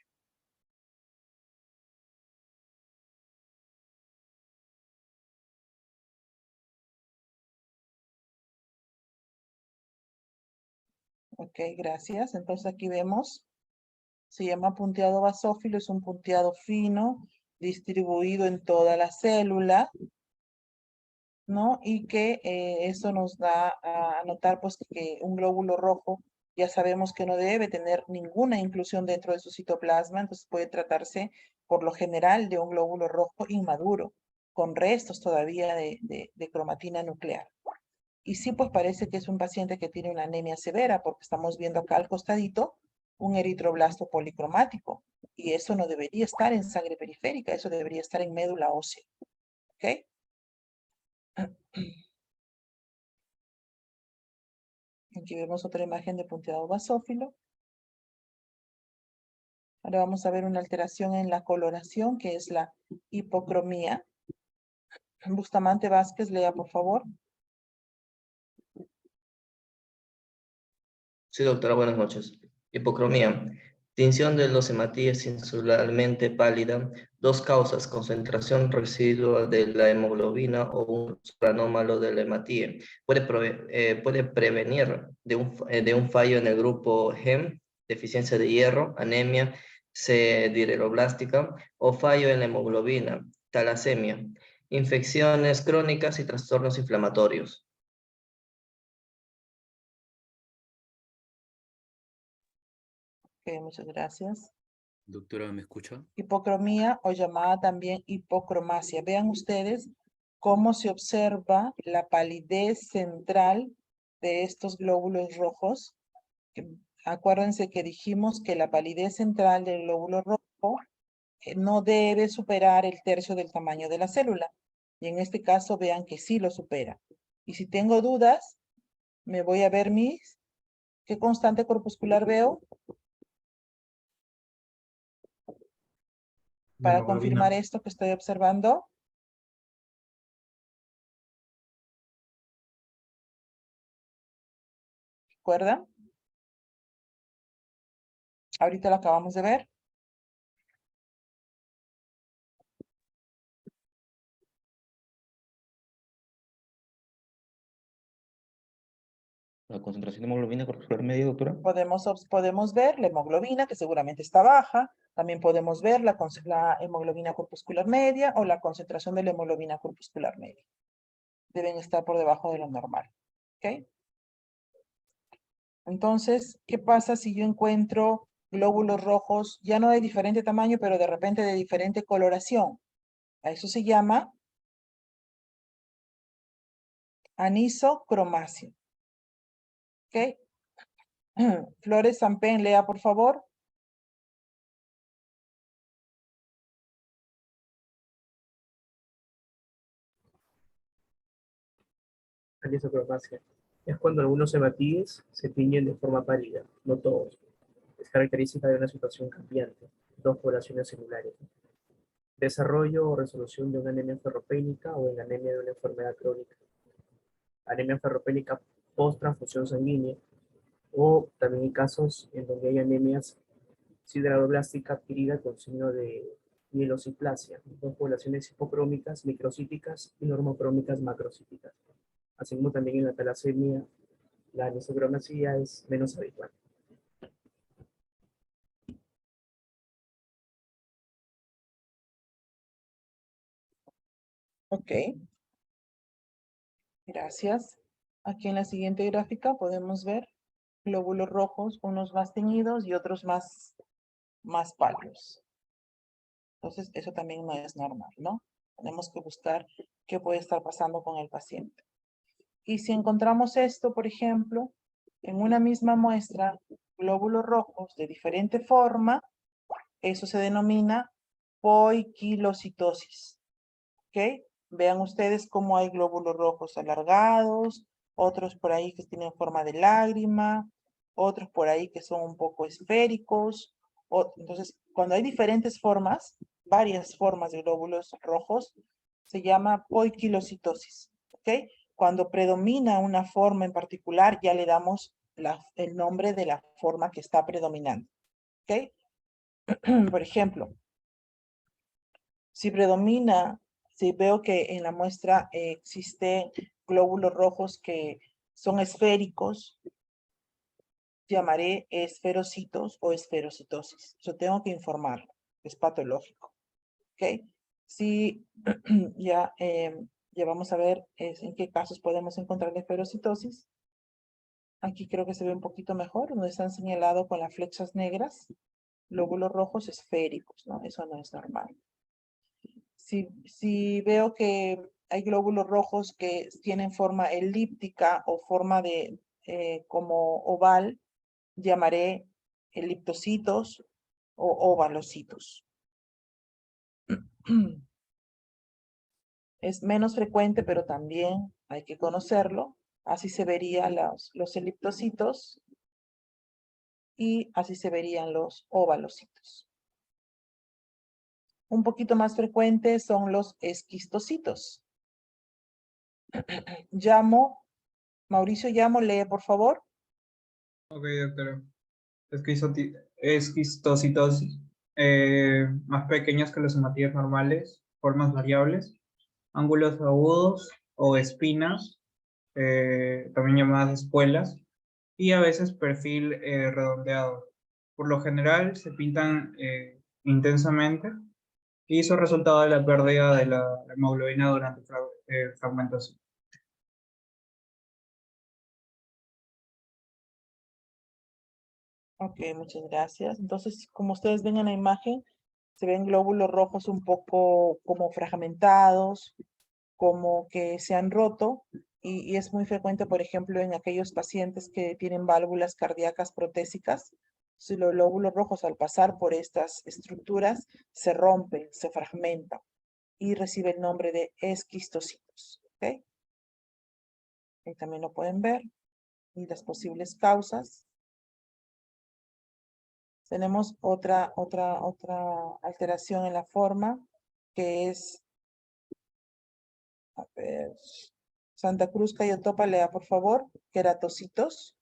Ok, gracias. Entonces aquí vemos, se llama punteado basófilo, es un punteado fino, distribuido en toda la célula, ¿no? Y que eso nos da a notar pues que un glóbulo rojo ya sabemos que no debe tener ninguna inclusión dentro de su citoplasma, entonces puede tratarse por lo general de un glóbulo rojo inmaduro, con restos todavía de cromatina nuclear. Y sí, pues parece que es un paciente que tiene una anemia severa, porque estamos viendo acá al costadito un eritroblasto policromático, y eso no debería estar en sangre periférica, eso debería estar en médula ósea, ¿ok? Aquí vemos otra imagen de punteado basófilo. Ahora vamos a ver una alteración en la coloración, que es la hipocromía. Bustamante Vázquez, lea por favor. Sí, doctora, buenas noches. Hipocromía. Tinción de los hematíes insularmente pálida. Dos causas: concentración residual de la hemoglobina o un supranómalo del hematíe. Puede prevenir de un fallo en el grupo GEM, deficiencia de hierro, anemia sideroblástica o fallo en la hemoglobina, talasemia, infecciones crónicas y trastornos inflamatorios. Ok, muchas gracias. Doctora, ¿me escucha? Hipocromía o llamada también hipocromasia. Vean ustedes cómo se observa la palidez central de estos glóbulos rojos. Acuérdense que dijimos que la palidez central del glóbulo rojo no debe superar el tercio del tamaño de la célula. Y en este caso vean que sí lo supera. Y si tengo dudas, me voy a ver ¿qué constante corpuscular veo? Para confirmar esto que estoy observando. ¿Recuerdan? Ahorita lo acabamos de ver. La concentración de hemoglobina corpuscular media, doctora. Podemos ver la hemoglobina, que seguramente está baja. También podemos ver la hemoglobina corpuscular media o la concentración de la hemoglobina corpuscular media. Deben estar por debajo de lo normal. ¿Ok? Entonces, ¿qué pasa si yo encuentro glóbulos rojos, ya no de diferente tamaño, pero de repente de diferente coloración? A eso se llama anisocromasia. ¿Ok? Flores Sampen, lea por favor. Anisocromasia. Es cuando algunos hematíes se tiñen de forma pálida, no todos. Es característica de una situación cambiante, dos poblaciones celulares. Desarrollo o resolución de una anemia ferropénica o en anemia de una enfermedad crónica. Anemia ferropénica post-transfusión sanguínea, o también hay casos en donde hay anemias sideroblástica adquirida con signo de mielociplasia, dos poblaciones hipocrómicas microcíticas y normocrómicas macrocíticas. Así como también en la talasemia, la anisocromasia es menos habitual. Ok. Gracias. Aquí en la siguiente gráfica podemos ver glóbulos rojos, unos más teñidos y otros más pálidos. Entonces, eso también no es normal, ¿no? Tenemos que buscar qué puede estar pasando con el paciente. Y si encontramos esto, por ejemplo, en una misma muestra, glóbulos rojos de diferente forma, eso se denomina poiquilocitosis. ¿Ok? Vean ustedes cómo hay glóbulos rojos alargados, otros por ahí que tienen forma de lágrima, otros por ahí que son un poco esféricos. Entonces, cuando hay diferentes formas, varias formas de glóbulos rojos, Se llama poiquilocitosis, ¿ok? Cuando predomina una forma en particular, ya le damos el nombre de la forma que está predominando, ¿ok? Por ejemplo, si predomina, si veo que en la muestra existen glóbulos rojos que son esféricos, llamaré esferocitos o esferocitosis. Yo tengo que informarlo, es patológico, ¿ok? Si ya vamos a ver en qué casos podemos encontrar la esferocitosis. Aquí creo que se ve un poquito mejor, donde están señalados con las flechas negras, glóbulos rojos esféricos, ¿no? Eso no es normal. Si veo que hay glóbulos rojos que tienen forma elíptica o forma de como oval, llamaré eliptocitos o ovalocitos. Es menos frecuente, pero también hay que conocerlo. Así se verían los eliptocitos y así se verían los ovalocitos. Un poquito más frecuente son los esquistocitos. Mauricio Llamo, lee por favor. Ok, doctora. Esquistocitosis. Más pequeñas que las hematías normales, formas variables, ángulos agudos o espinas, también llamadas espuelas, y a veces perfil redondeado. Por lo general se pintan intensamente y son resultado de la pérdida de la hemoglobina durante fragmentación. Ok, muchas gracias. Entonces, como ustedes ven en la imagen, se ven glóbulos rojos un poco como fragmentados, como que se han roto, y es muy frecuente, por ejemplo, en aquellos pacientes que tienen válvulas cardíacas protésicas. Si los glóbulos rojos al pasar por estas estructuras se rompen, se fragmentan y recibe el nombre de esquistocitos. ¿Ok? Ahí también lo pueden ver. Y las posibles causas. Tenemos otra alteración en la forma, que es, a ver, Santa Cruz Cayotopa, lea por favor, queratocitos.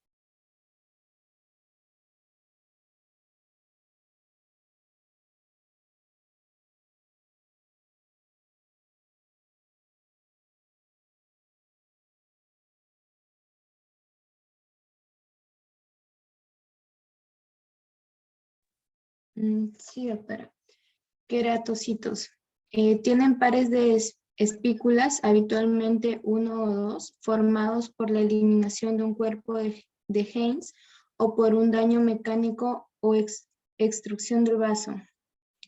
Sí, doctora. Queratocitos. Tienen pares de espículas, habitualmente uno o dos, formados por la eliminación de un cuerpo de Heinz o por un daño mecánico o extrusión del vaso.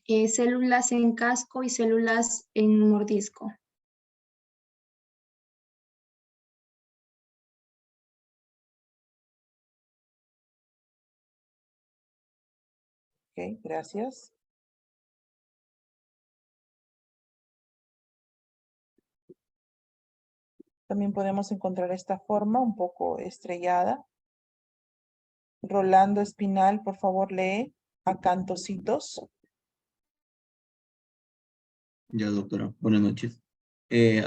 Células en casco y células en mordisco. Ok, gracias. También podemos encontrar esta forma un poco estrellada. Rolando Espinal, por favor, lee acantocitos. Ya, doctora. Buenas noches.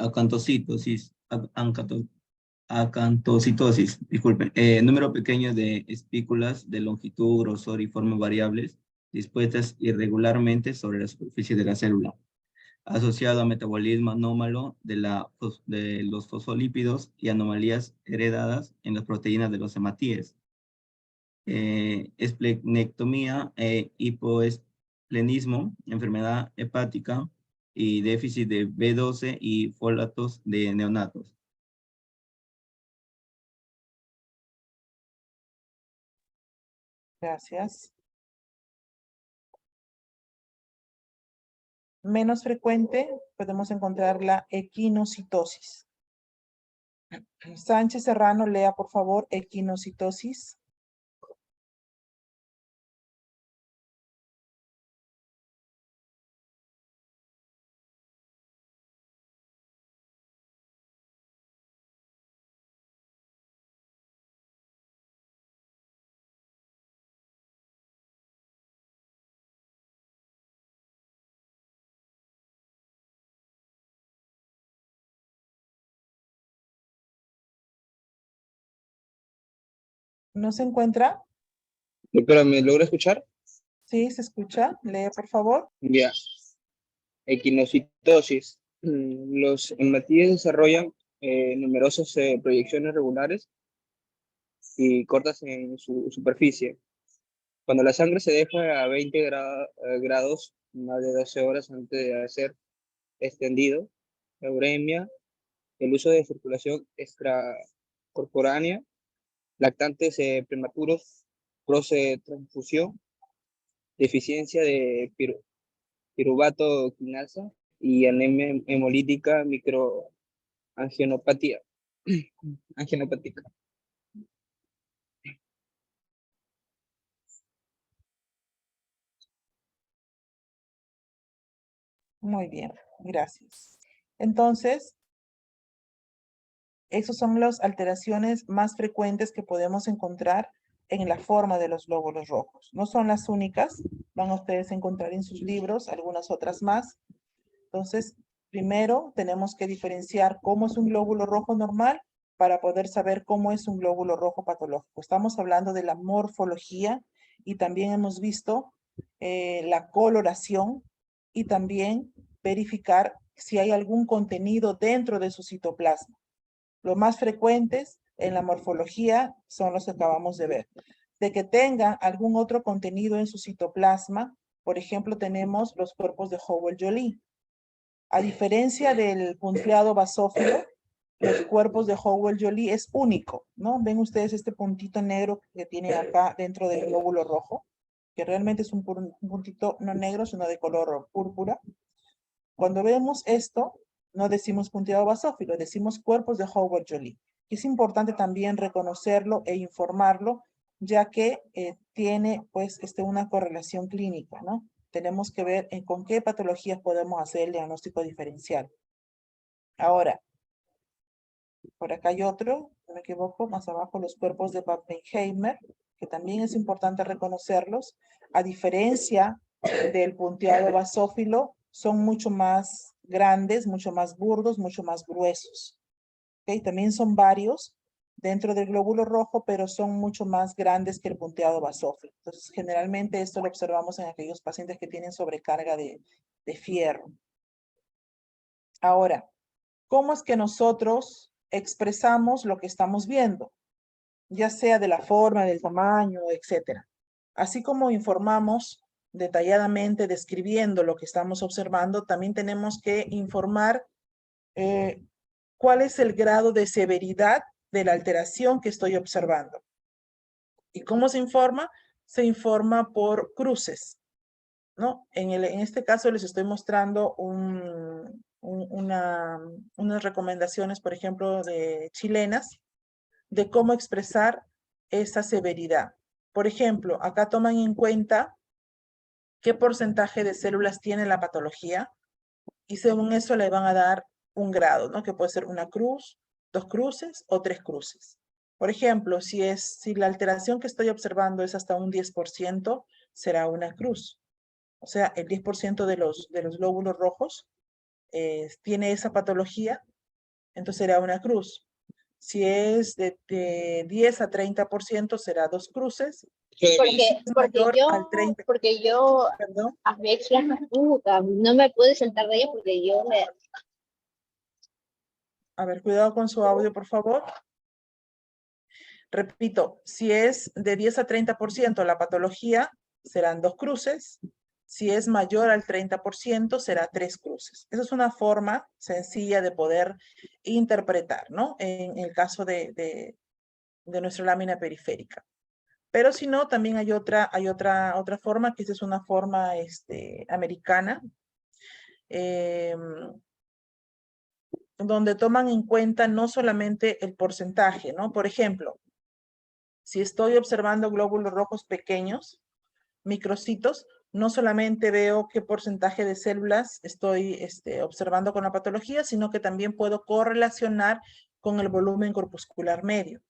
Acantocitosis, acantocitosis, disculpen. Número pequeño de espículas de longitud, grosor y forma variables dispuestas irregularmente sobre la superficie de la célula, asociado a metabolismo anómalo de los fosfolípidos y anomalías heredadas en las proteínas de los hematíes. Esplenectomía, hipoesplenismo, enfermedad hepática y déficit de B12 y folatos de neonatos. Gracias. Menos frecuente, podemos encontrar la equinocitosis. Sánchez Serrano, lea por favor equinocitosis. ¿No se encuentra? Doctora, ¿me logra escuchar? Sí, se escucha. Lee, por favor. Ya. Equinocitosis. Los hematíes desarrollan numerosas proyecciones regulares y cortas en su superficie. Cuando la sangre se deja a 20 grados, más de 12 horas antes de ser extendido, la uremia, el uso de circulación extracorpórea, lactantes prematuros, transfusión, deficiencia de piruvato quinasa y anemia hemolítica microangiopatía. Angiopática. Muy bien, gracias. Entonces, esas son las alteraciones más frecuentes que podemos encontrar en la forma de los glóbulos rojos. No son las únicas, van a ustedes a encontrar en sus libros algunas otras más. Entonces, primero tenemos que diferenciar cómo es un glóbulo rojo normal para poder saber cómo es un glóbulo rojo patológico. Estamos hablando de la morfología y también hemos visto la coloración y también verificar si hay algún contenido dentro de su citoplasma. Los más frecuentes en la morfología son los que acabamos de ver. De que tenga algún otro contenido en su citoplasma, por ejemplo, tenemos los cuerpos de Howell-Joly. A diferencia del punteado basófilo, los cuerpos de Howell-Joly es único, ¿no? Ven ustedes este puntito negro que tiene acá dentro del glóbulo rojo, que realmente es un puntito no negro, sino de color púrpura. Cuando vemos esto, no decimos punteado basófilo, decimos cuerpos de Howell-Joly. Es importante también reconocerlo e informarlo, ya que tiene pues una correlación clínica, ¿no? Tenemos que ver con qué patologías podemos hacer el diagnóstico diferencial. Ahora, por acá hay otro, no me equivoco, más abajo los cuerpos de Pappenheimer, que también es importante reconocerlos. A diferencia del punteado basófilo, son mucho más grandes, mucho más burdos, mucho más gruesos. ¿Okay? También son varios dentro del glóbulo rojo, pero son mucho más grandes que el punteado basófilo. Entonces, generalmente esto lo observamos en aquellos pacientes que tienen sobrecarga de fierro. Ahora, ¿cómo es que nosotros expresamos lo que estamos viendo? Ya sea de la forma, del tamaño, etcétera. Así como informamos detalladamente describiendo lo que estamos observando, también tenemos que informar cuál es el grado de severidad de la alteración que estoy observando. ¿Y cómo se informa? Se informa por cruces, ¿no? En este caso les estoy mostrando unas recomendaciones, por ejemplo, chilenas, de cómo expresar esa severidad. Por ejemplo, acá toman en cuenta qué porcentaje de células tiene la patología y según eso le van a dar un grado, ¿no? Que puede ser una cruz, 2 cruces o 3 cruces. Por ejemplo, si la alteración que estoy observando es hasta un 10%, será una cruz. O sea, el 10% de los glóbulos rojos tiene esa patología, entonces será una cruz. Si es de 10 a 30%, será 2 cruces. Porque yo ¿Perdón? a veces no me pude sentar de ella porque yo me... A ver, cuidado con su audio, por favor. Repito, si es de 10 a 30% la patología, serán 2 cruces. Si es mayor al 30%, será 3 cruces. Esa es una forma sencilla de poder interpretar, ¿no? En el caso de nuestra lámina periférica. Pero si no, también hay otra forma, que esta es una forma americana, donde toman en cuenta no solamente el porcentaje, ¿no? Por ejemplo, si estoy observando glóbulos rojos pequeños, microcitos, no solamente veo qué porcentaje de células estoy observando con la patología, sino que también puedo correlacionar con el volumen corpuscular medio,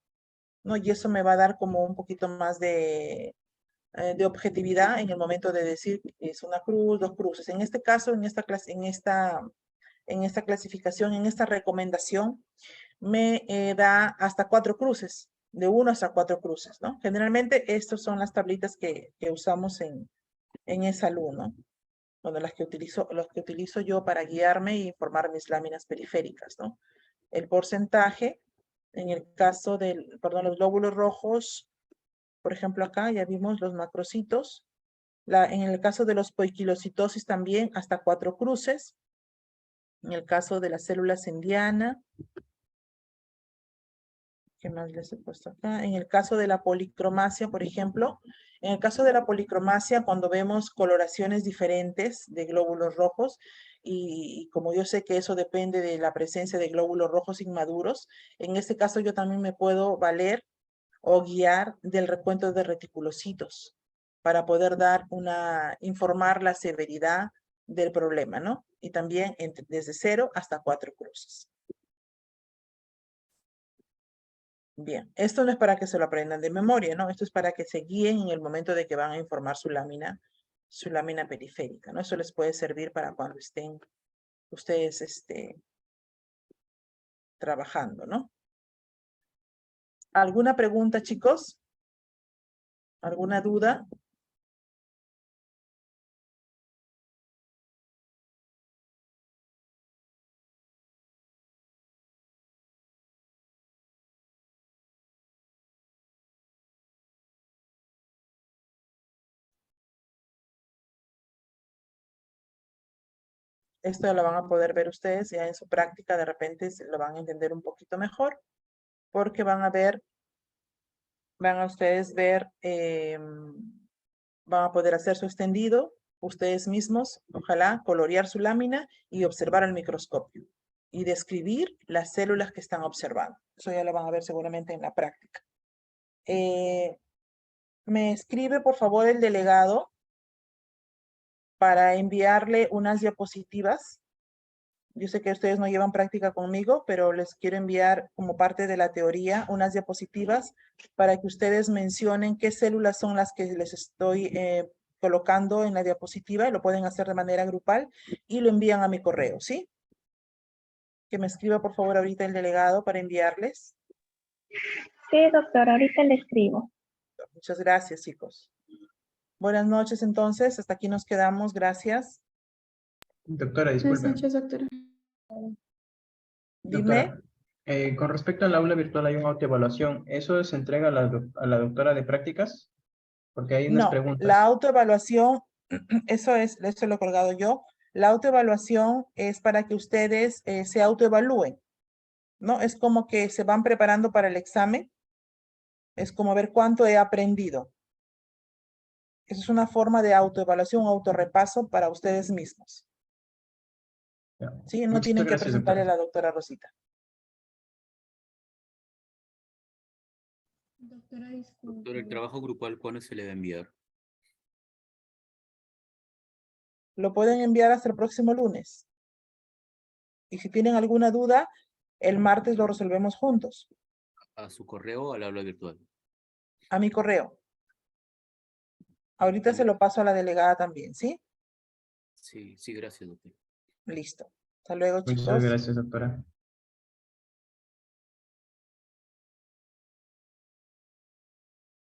¿no? Y eso me va a dar como un poquito más de objetividad en el momento de decir es una cruz, 2 cruces. En este caso, en esta clasificación, en esta recomendación, me da hasta 4 cruces. de 1 hasta 4 cruces, ¿no? Generalmente estas son las tablitas que usamos en ESALU, ¿no? Donde las que utilizo yo para guiarme y formar mis láminas periféricas, ¿no? El porcentaje, en el caso del, perdón, los glóbulos rojos, por ejemplo acá ya vimos los macrocitos. En el caso de los poiquilocitosis también hasta 4 cruces. En el caso de las células en diana. ¿Qué más les he puesto acá? En el caso de la policromasia, por ejemplo, en el caso de la policromasia, cuando vemos coloraciones diferentes de glóbulos rojos, y como yo sé que eso depende de la presencia de glóbulos rojos inmaduros, en este caso yo también me puedo valer o guiar del recuento de reticulocitos para poder informar la severidad del problema, ¿no? Y también desde 0 hasta 4 cruces. Bien, esto no es para que se lo aprendan de memoria, ¿no? Esto es para que se guíen en el momento de que van a informar su lámina periférica, ¿no? Eso les puede servir para cuando estén ustedes trabajando, ¿no? ¿Alguna pregunta, chicos? ¿Alguna duda? Esto lo van a poder ver ustedes ya en su práctica, de repente lo van a entender un poquito mejor, porque van a ustedes ver, van a poder hacer su extendido, ustedes mismos, ojalá, colorear su lámina y observar al microscopio y describir las células que están observando. Eso ya lo van a ver seguramente en la práctica. Me escribe, por favor, el delegado para enviarle unas diapositivas. Yo sé que ustedes no llevan práctica conmigo, pero les quiero enviar como parte de la teoría unas diapositivas para que ustedes mencionen qué células son las que les estoy colocando en la diapositiva, y lo pueden hacer de manera grupal y lo envían a mi correo, ¿sí? Que me escriba por favor ahorita el delegado para enviarles. Sí, doctora, ahorita le escribo. Muchas gracias, chicos. Buenas noches, entonces. Hasta aquí nos quedamos. Gracias. Doctora, Buenas disculpe. noches, doctora. Dime. Doctora, con respecto al aula virtual hay una autoevaluación. ¿Eso se entrega a la doctora de prácticas? Porque hay unas No, preguntas. la autoevaluación, eso lo he colgado yo. La autoevaluación es para que ustedes se autoevalúen, ¿no? Es como que se van preparando para el examen. Es como ver cuánto he aprendido. Eso es una forma de autoevaluación, autorrepaso para ustedes mismos. Sí, no Muchas tienen que gracias, presentarle a doctora. la doctora Rosita. Doctora, disculpe. Doctor, ¿el trabajo grupal cuándo se le va a enviar? Lo pueden enviar hasta el próximo lunes. Y si tienen alguna duda, el martes lo resolvemos juntos. ¿A su correo o al aula virtual? A mi correo. Ahorita se lo paso a la delegada también, ¿sí? Sí, sí, gracias, doctor. Listo. Hasta luego, Muchas chicos. gracias, doctora.